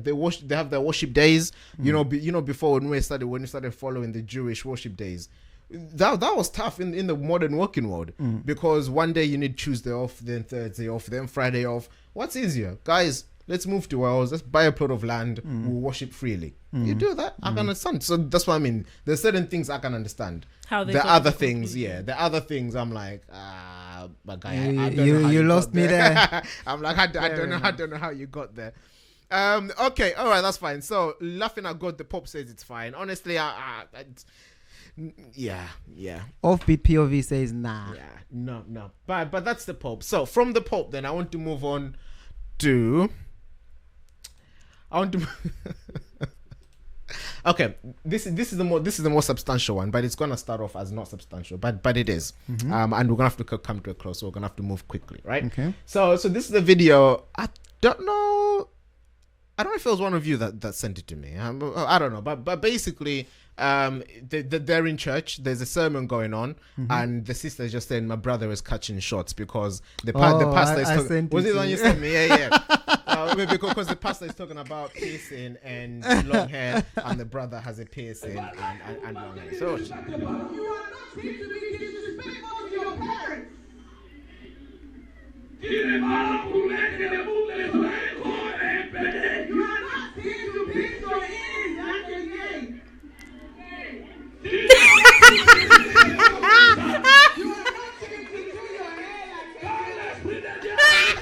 They have their worship days. You know, before when we started following the Jewish worship days. That was tough in the modern working world, because one day you need Tuesday off, then Thursday off, then Friday off. What's easier, guys? Let's move to Wales. Let's buy a plot of land. We'll worship freely. You do that, I can understand. So that's what I mean. There's certain things I can understand. How they The got other to the things, conclusion. the other things, I'm like, but guy, I don't know how You got lost me there. I'm like, I don't know how you got there. Okay, all right, that's fine. So laughing at God, the Pope says it's fine. Honestly, yeah. Offbeat POV says nah. Yeah, no. But that's the Pope. So from the Pope, then I want to move on to. Okay, this is the more substantial one, but it's gonna start off as not substantial, but it is. And we're gonna have to come to a close, so we're gonna have to move quickly, right? Okay. So this is the video. I don't know if it was one of you that sent it to me. I don't know, but basically, they're in church. There's a sermon going on, and the sister is just saying, "My brother is catching shots because the pastor is talking." Was it the one you sent me? Yeah. Because the pastor is talking about piercing and long hair, and the brother has a piercing and long hair. So. You are not here to be disrespectful to your parents. You are not here to pick your ears and your yay. You are not here to do your hair like a yay. The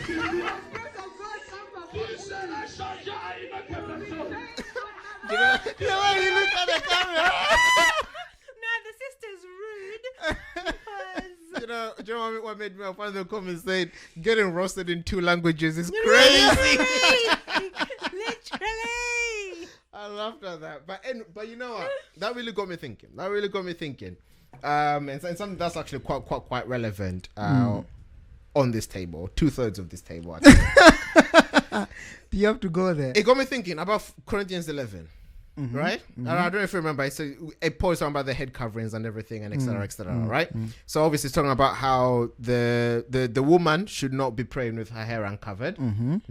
Spirit of God comes upon you. Now the sister's rude. Because Do you know what made me one of the comments saying getting roasted in 2 languages is crazy. Literally. I laughed at that, but you know what? That really got me thinking. And something that's actually quite relevant on this table, 2/3 of this table. Actually. You have to go there. It got me thinking about Corinthians 11. right? And I don't know if you remember. So it pours on about the head coverings and everything, and etc. etc. Right? So obviously, it's talking about how the woman should not be praying with her hair uncovered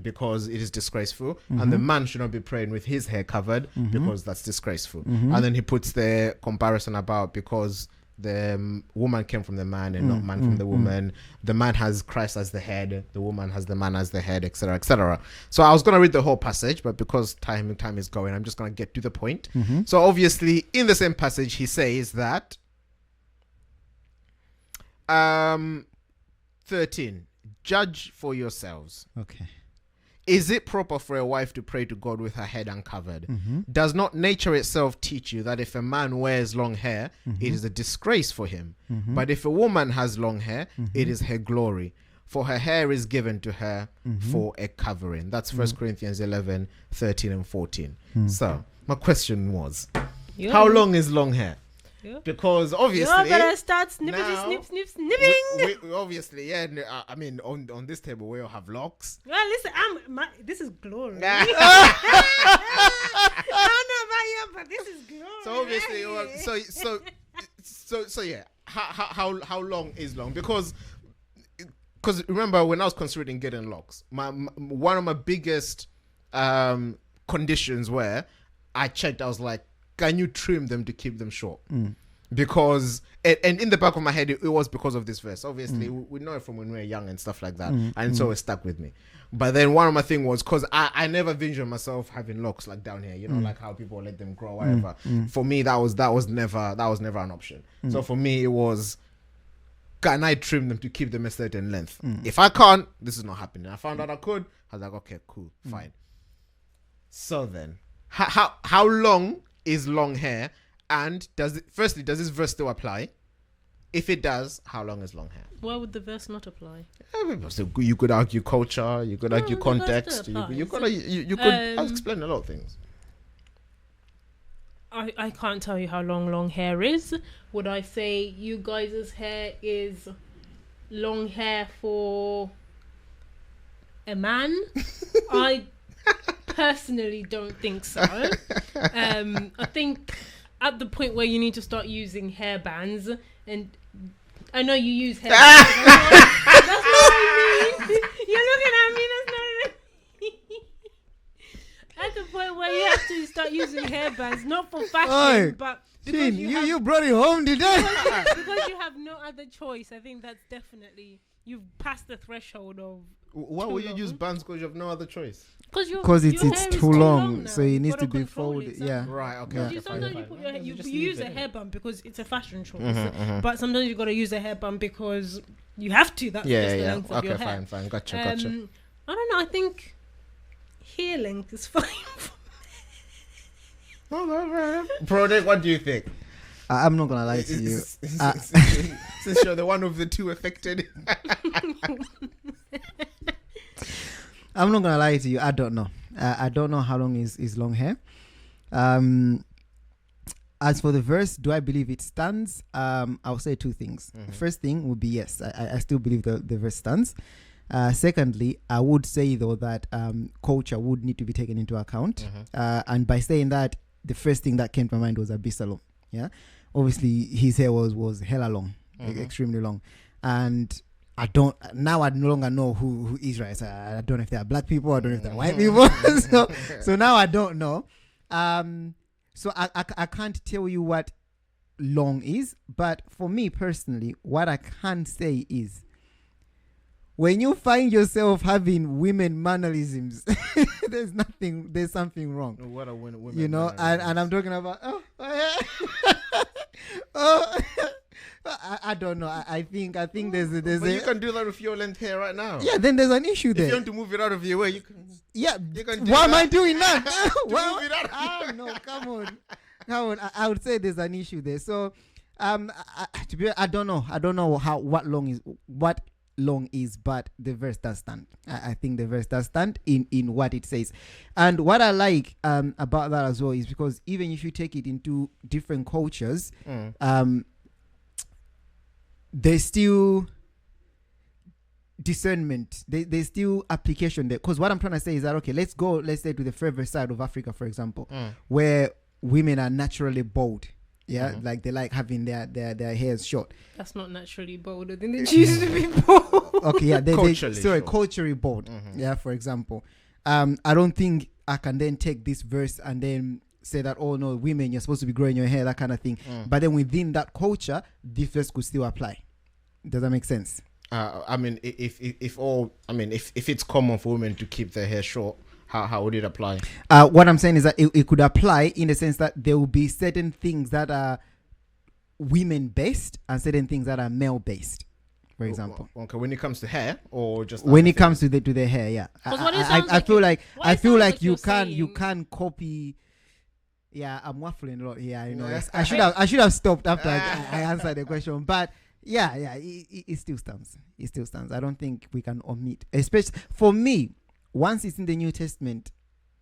because it is disgraceful, and the man should not be praying with his hair covered because that's disgraceful. And then he puts the comparison about because the woman came from the man and not man from the woman. The man has Christ as the head, the woman has the man as the head, etc. etc. So I was going to read the whole passage, but because time is going, I'm just going to get to the point. So obviously in the same passage he says that 13, judge for yourselves. Okay. Is it proper for a wife to pray to God with her head uncovered? Does not nature itself teach you that if a man wears long hair, it is a disgrace for him? But if a woman has long hair, it is her glory. For her hair is given to her for a covering. That's 1 Corinthians 11, 13 and 14. So my question was, how long is long hair? Because obviously you're gonna start snipping. We obviously, yeah. I mean, on this table we all have locks. Well, listen, this is glory. I don't know about you, but this is glory. So obviously, so yeah. How long is long? Because remember when I was considering getting locks, one of my biggest conditions were I checked. I was like, can you trim them to keep them short? Because and in the back of my head it was because of this verse. Obviously we know it from when we were young and stuff like that, and so it stuck with me. But then one of my thing was because I never envisioned myself having locks like down here, you know, like how people let them grow, whatever. For me that was never an option. So for me it was, can I trim them to keep them a certain length? If I can't, this is not happening. I found out I could. I was like, okay, cool, fine. So then how long is long hair, and does this verse still apply? If it does, how long is long hair? Why would the verse not apply? So you could argue culture, you could argue context, you could explain a lot of things. I can't tell you how long hair is. Would I say you guys' hair is long hair for a man? I personally don't think so. I think at the point where you need to start using hair bands, and I know you use hair bands. That's not what I mean. You're looking at me, that's not what I mean. At the point where you have to start using hair bands, not for fashion, but because you brought it home today. Because you have no other choice. I think that's definitely, you've passed the threshold of. Why would you use bands? Because you have no other choice. Because it's too long, so it needs to be folded. Yeah. Right. Okay. Sometimes you put your hair, you use a hairband because it's a fashion choice, but sometimes you got to use a hairband because you have to. That's just the length of your hair. Okay, fine. Gotcha. I don't know. I think hair length is fine. Bro, Nick, what do you think? I'm not gonna lie to you. Since you're the one of the two affected. I'm not gonna lie to you. I don't know. I don't know how long is long hair. As for the verse, do I believe it stands? I'll say two things. First thing would be yes. I still believe the verse stands. Secondly, I would say though that culture would need to be taken into account. And by saying that, the first thing that came to my mind was Absalom. Yeah, obviously his hair was hella long, extremely long, and I no longer know who Israel is. I don't know if they are black people. I don't know if they're white people. so now I don't know. So I can't tell you what long is, but for me personally, what I can say is, when you find yourself having women mannerisms, there's something wrong. What are women? You know, and I'm talking about I don't know. I think there's but you can do that with your length hair right now. Yeah, then there's an issue there. If you want to move it out of your way, you can. Yeah, you can why am I doing that? Move it out. No, come on. I would say there's an issue there. So, to be, I don't know what long is, but the verse does stand. I think the verse does stand in what it says. And what I like about that as well is because even if you take it into different cultures, there's still discernment. There's still application there. Because what I'm trying to say is that, okay, let's say to the further side of Africa, for example, where women are naturally bald. Yeah, like they like having their hairs short. That's not naturally bolder than it used to be bold. Okay, yeah, Culturally culturally bald. Yeah, for example, I don't think I can then take this verse and then say that, oh no, women, you're supposed to be growing your hair, that kind of thing. But then within that culture, this verse could still apply. Does that make sense? I mean, if it's common for women to keep their hair short, how would it apply? What I'm saying is that it could apply in the sense that there will be certain things that are women based and certain things that are male based, for example. Okay, when it comes to hair, or just when it comes to the hair, yeah. 'Cause what it I sounds feel like like you you're can copy. Yeah, I'm waffling a lot here. You know, Yeah. I should have stopped after I answered the question, but yeah, it still stands. It still stands. I don't think we can omit, especially for me. Once it's in the New Testament,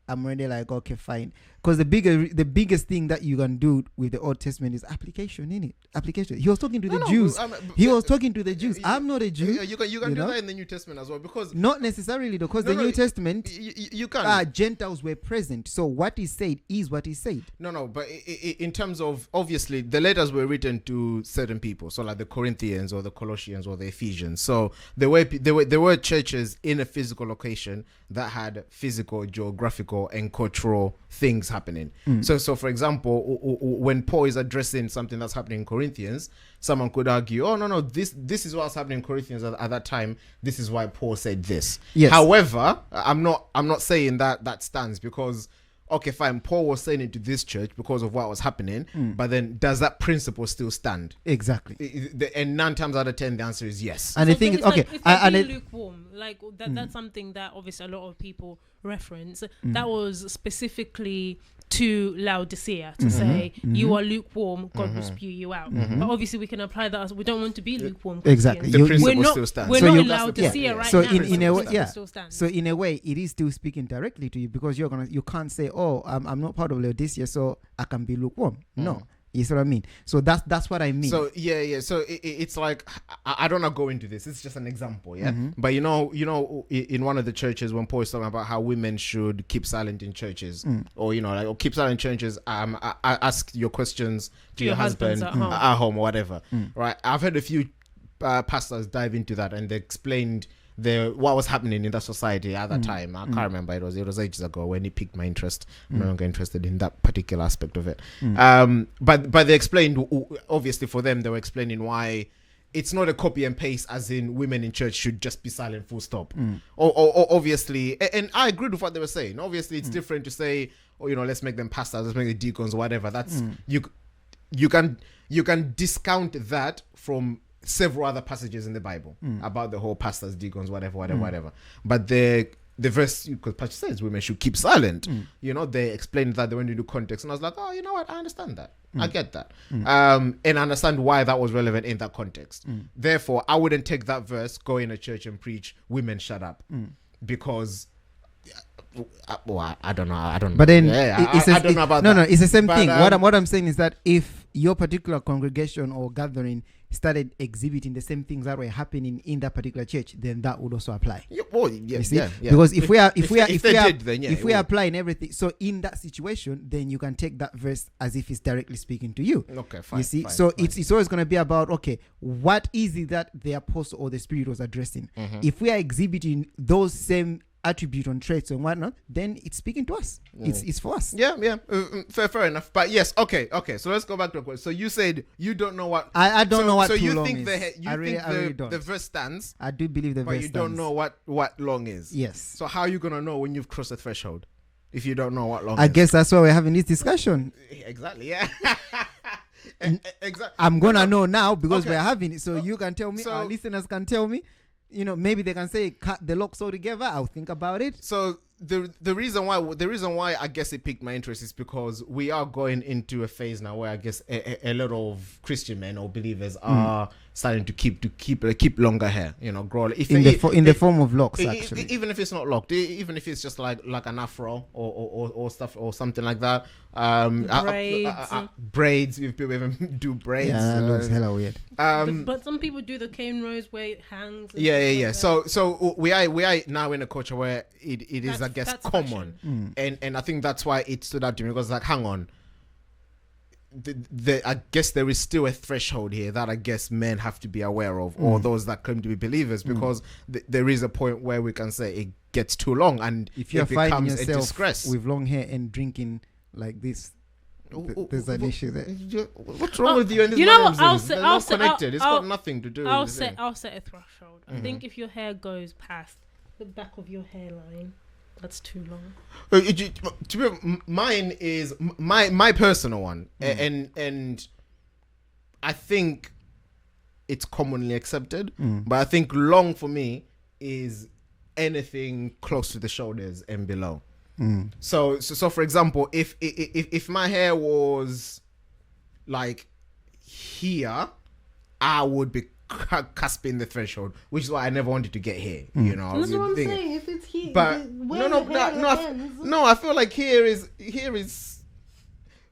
I'm already like, okay, fine. Because the biggest thing that you can do with the Old Testament is application, innit? Application. He was talking to the Jews. He was talking to the Jews. I'm not a Jew. You can do that in the New Testament as well, because not necessarily, because the New Testament, you can. Gentiles were present. So what he said is what he said. No, but in terms of, obviously the letters were written to certain people, so like the Corinthians or the Colossians or the Ephesians. So there were churches in a physical location that had physical, geographical, and cultural things happening. So for example, when Paul is addressing something that's happening in Corinthians, someone could argue, oh no, this is what's happening in Corinthians at that time. This is why Paul said this. Yes. However, I'm not saying that stands, because okay, fine, Paul was saying it to this church because of what was happening, but then does that principle still stand? Exactly. And 9 times out of 10, the answer is yes. And So the thing is, okay, it's like being lukewarm. Like that's something that obviously a lot of people reference. That was specifically to Laodicea to say you are lukewarm, God will spew you out. But obviously we can apply that as we don't want to be lukewarm Christians. Exactly. The principle still stands. We're So not you- in Laodicea right so now. in a way, Principle yeah. still stands. So in a way, it is still speaking directly to you, because you can't say, oh, I'm not part of Laodicea, so I can be lukewarm. No. You see what I mean? So that's what I mean. So yeah. So it's like, I don't want to go into this. It's just an example, yeah. But you know, in one of the churches, when Paul is talking about how women should keep silent in churches, or or keep silent in churches, I ask your questions to your husband at home or whatever, right? I've heard a few pastors dive into that, and they explained what was happening in that society at that time. I can't remember. It was ages ago when it piqued my interest. I'm no longer interested in that particular aspect of it. But they explained, obviously for them, they were explaining why it's not a copy and paste, as in women in church should just be silent, full stop. Or obviously, and I agreed with what they were saying. Obviously, it's different to say, let's make them pastors, let's make them deacons, whatever. That's you can discount that from several other passages in the Bible about the whole pastors, deacons, whatever. But the verse, because Pastor says women should keep silent, they explained that they went into context, and I was like, oh, you know what, I understand that. I get that. And I understand why that was relevant in that context. Therefore, I wouldn't take that verse, go in a church and preach, women shut up, because I don't know. But then I don't know about that. No, it's the same But, thing. What I'm saying is that if your particular congregation or gathering started exhibiting the same things that were happening in that particular church, then that would also apply. You see? Because if we are applying everything, so in that situation, then you can take that verse as if it's directly speaking to you. Okay, fine. You see? Fine. It's always going to be about, okay, what is it that the apostle or the Spirit was addressing? If we are exhibiting those same attribute on traits and whatnot, then it's speaking to us. It's for us. Fair enough. But yes, okay. So let's go back to the question. So you said you don't know what I don't know what so too you long think is. I really don't. The verse stands. I do believe the verse But you stands. don't know what long is. Yes. So how are you gonna know when you've crossed the threshold if you don't know what long is? I guess that's why we're having this discussion. Exactly. Yeah. Exactly. I'm gonna know now because we're having it. So you can tell me, so- our listeners can tell me. Maybe they can say cut the Locs all together. I'll think about it. So the reason why I guess it piqued my interest is because we are going into a phase now where I guess a lot of Christian men or believers are starting to keep longer hair, grow In the form of Locs, actually. Even if it's not locked, even if it's just like an afro or stuff or something like that. Braids. If people even do braids, Yeah, that looks hella weird. But some people do the cane rose where it hangs. and Yeah. stuff like that. So we are now in a culture where it is, I guess, that's common, and I think that's why it stood out to me, because like, hang on, I guess there is still a threshold here that I guess men have to be aware of, or those that claim to be believers, because there is a point where we can say it gets too long, and If you're it finding becomes a yourself disgrace. with long hair and drinking like this, there's an issue there. What's wrong with you and this You know, mannerisms? They're not say- connected. It's I'll- got nothing to do I'll with set it. I'll set a threshold. I think if your hair goes past the back of your hairline, that's too long. Mine is my personal one, and I think it's commonly accepted. But I think long for me is anything close to the shoulders and below. So for example, if my hair was like here, I would be cusping the threshold, which is why I never wanted to get here. You know, That's what I'm thing. saying. If it's here, But no, I feel like here is.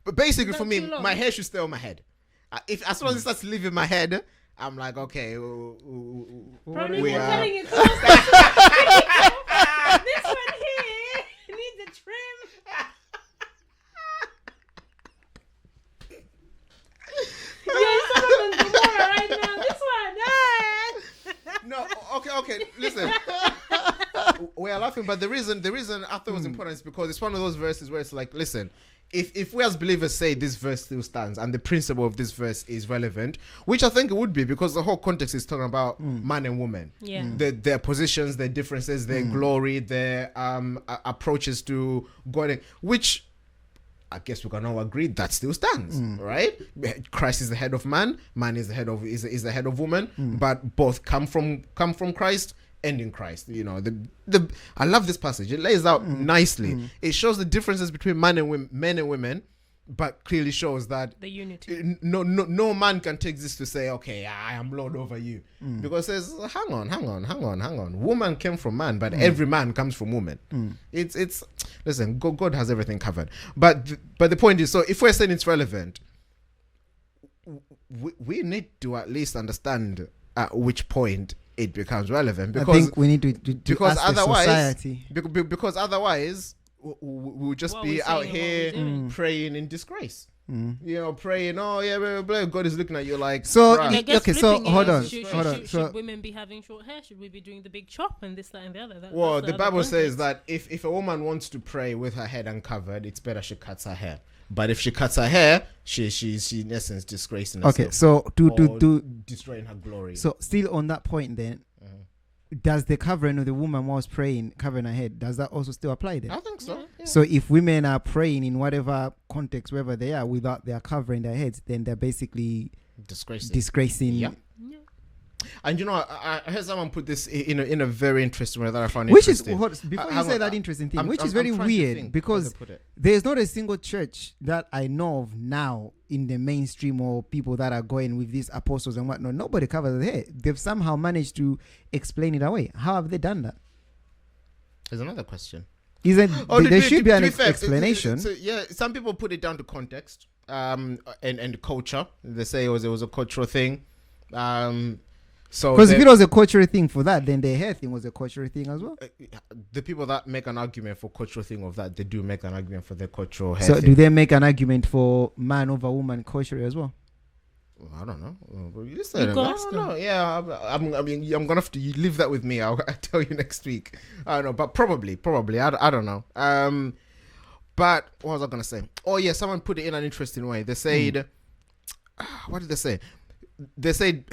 But basically, for me, too long. my hair should stay on my head. If as soon as it starts leaving my head, I'm like, okay, Probably we you're are. cutting it close. This one here needs a trim. You're Solomon Gomorrah right now. This one. No, okay. Listen, we are laughing, but the reason I thought it was important is because it's one of those verses where it's like, listen, if we as believers say this verse still stands and the principle of this verse is relevant, which I think it would be, because the whole context is talking about man and woman, Yeah. their positions, their differences, their glory, their approaches to God, which I guess we can all agree that still stands, right? Christ is the head of man is the head of is the head of woman, but both come from Christ and in Christ. You know, the I love this passage. It lays out nicely. It shows the differences between men and women, but clearly shows that The unity. no man can take this to say, okay, I am Lord over you, because it says, hang on. Woman came from man, but every man comes from woman. It's listen, God has everything covered. But the point is, so if we're saying it's relevant, we need to at least understand at which point it becomes relevant, because I think we need to because ask the otherwise, society. because otherwise we'll just What be we're out saying and what here we're doing. praying in disgrace. You know, praying, oh yeah, blah, blah, blah. God is looking at you like, So, bruh. I guess Okay, so flipping it hold on, is, hold on. Should women be having short hair? Should we be doing the big chop and this, that, and the other? Well, That's the other Bible says context. that if a woman wants to pray with her head uncovered, it's better she cuts her hair. But if she cuts her hair, she's in essence disgracing herself. Okay, so or destroying her glory. so still on that point then, does the covering of the woman whilst praying, covering her head, does that also still apply then? I think so. Yeah. So if women are praying in whatever context, wherever they are, without their covering their heads, then they're basically disgracing. Yeah. And you know, I heard someone put this in a very interesting way that I found Which is interesting. before you hang say on, that interesting thing, I'm which is trying very to weird, think because how to put it. there's not a single church that I know of now in the mainstream, or people that are going with these apostles and whatnot. Nobody covers their head. They've somehow managed to explain it away. How have they done that? There's another question. There should be an to be fair, explanation. So, yeah, some people put it down to context, and culture. They say it was a cultural thing. So Because if it was a cultural thing for that, then the hair thing was a cultural thing as well. the people that make an argument for cultural thing of that, they do make an argument for their cultural hair So thing. do they make an argument for man over woman culture as well? I don't know. You said You it. go I ask don't know. Yeah, I'm gonna have to leave that with me. I'll tell you next week. I don't know, but probably. I don't know. But what was I gonna say? Oh yeah, someone put it in an interesting way. They said, what did they say? They said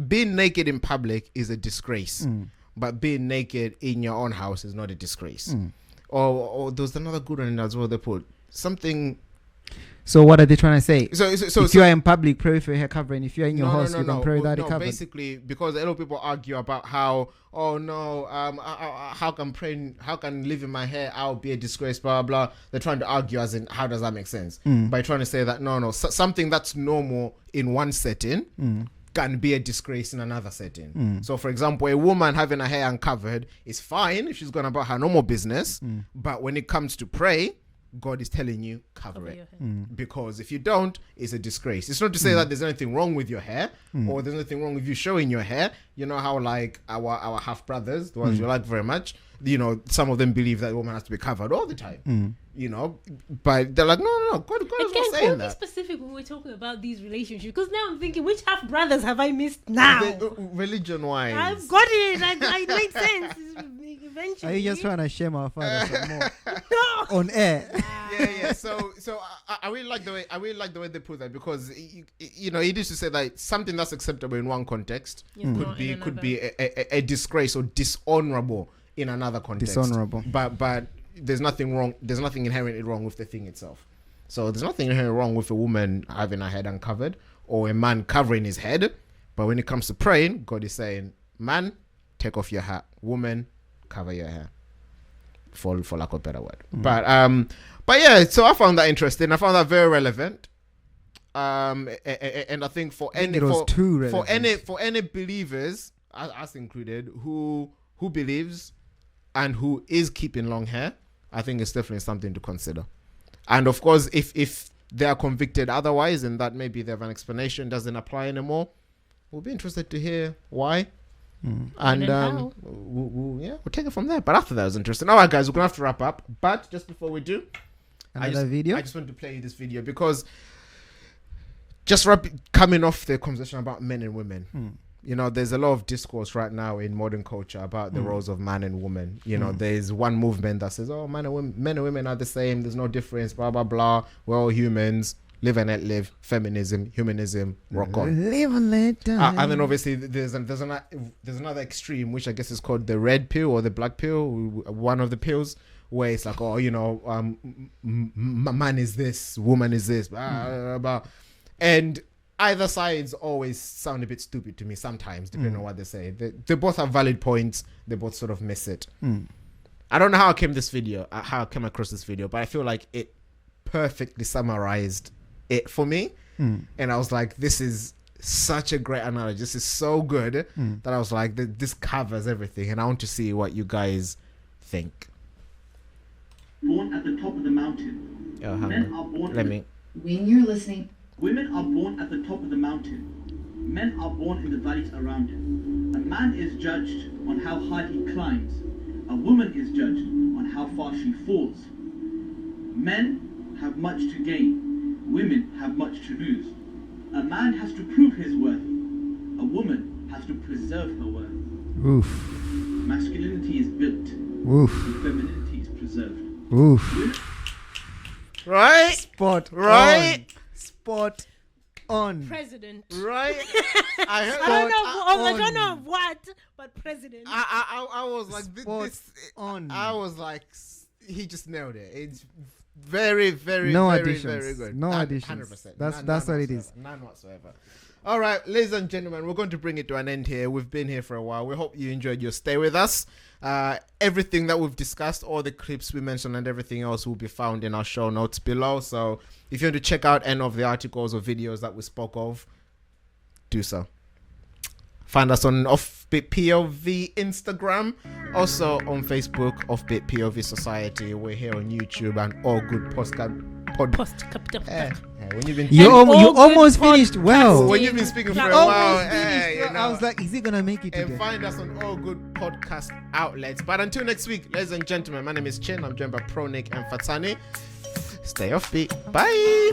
being naked in public is a disgrace, but being naked in your own house is not a disgrace. Or there was another good one as well. They put something. So what are they trying to say? So if you are in public, pray with your hair covering. If you are in your house, you can pray without it covered. Basically, because a lot of people argue about how, how can leaving my hair out be a disgrace, blah blah. They're trying to argue as in, how does that make sense? By trying to say that something that's normal in one setting can be a disgrace in another setting. So, for example, a woman having her hair uncovered is fine if she's going about her normal business, but when it comes to pray, God is telling you cover Cover it. your hair. Because if you don't, it's a disgrace. It's not to say that there's anything wrong with your hair or there's nothing wrong with you showing your hair. You know how like our half brothers, the ones you like very much, you know, some of them believe that a woman has to be covered all the time. You know, but they're like, no, God is Again, not can saying we be that. specific when we're talking about these relationships? Because now I'm thinking, which half brothers have I missed now? Religion wise, I've got it. It made sense. Eventually. Are you just trying to shame our father some more No. on air? yeah. So I really like the way they put that, because you know, it is to say that something that's acceptable in one context could be a disgrace or dishonorable in another context. Dishonorable. But there's nothing wrong. There's nothing inherently wrong with the thing itself. So there's nothing inherently wrong with a woman having her head uncovered or a man covering his head. But when it comes to praying, God is saying, man, take off your hat. Woman, cover your hair. For lack of a better word. But yeah, so I found that interesting. I found that very relevant. And I think for any believers, us included, who believes and who is keeping long hair, I think it's definitely something to consider. And of course, if they are convicted otherwise, and that maybe they have an explanation doesn't apply anymore, we'll be interested to hear why. And we'll take it from there. But after that, was interesting. All right, guys, we're gonna have to wrap up. But just before we do, I just want to play you this video, because coming off the conversation about men and women, you know, there's a lot of discourse right now in modern culture about the roles of man and woman. You know, there's one movement that says, oh, men and women are the same, there's no difference, blah blah blah, we're all humans, live and let live, feminism, humanism, rock on. Live and let die. And then obviously there's another extreme, which I guess is called the red pill or the black pill, one of the pills, where it's like, oh, you know, man is this, woman is this, blah, blah, blah. And either sides always sound a bit stupid to me sometimes, depending on what they say. They both have valid points. They both sort of miss it. I don't know how I came across this video, but I feel like it perfectly summarized it for me. And I was like, this is such a great analogy. This is so good that I was like, this covers everything. And I want to see what you guys think. Born at the top of the mountain. Men are born. When you're listening. Women are born at the top of the mountain. Men are born in the valleys around it. A man is judged on how high he climbs. A woman is judged on how far she falls. Men have much to gain. Women have much to lose. A man has to prove his worth. A woman has to preserve her worth. Oof. Masculinity is built. Oof. And femininity is preserved. Oof. Right? Spot on. President. Right? I don't know what, but president. I was like, I was like, he just nailed it. It's very, very, very good. No additions. 100%. That's what it is. None whatsoever. All right, ladies and gentlemen, we're going to bring it to an end here. We've been here for a while. We hope you enjoyed your stay with us. Everything that we've discussed, all the clips we mentioned and everything else will be found in our show notes below. So if you want to check out any of the articles or videos that we spoke of, do so. Find us on Offbeat POV Instagram, also on Facebook, Offbeat POV Society. We're here on YouTube and all good You almost finished well. When you've been speaking for a Almost while, finished. you know, I was like, is he gonna make it today? and find us on all good podcast outlets. But until next week, ladies and gentlemen, my name is Chin. I'm joined by Pro Nick and Fatani. Stay offbeat. Bye.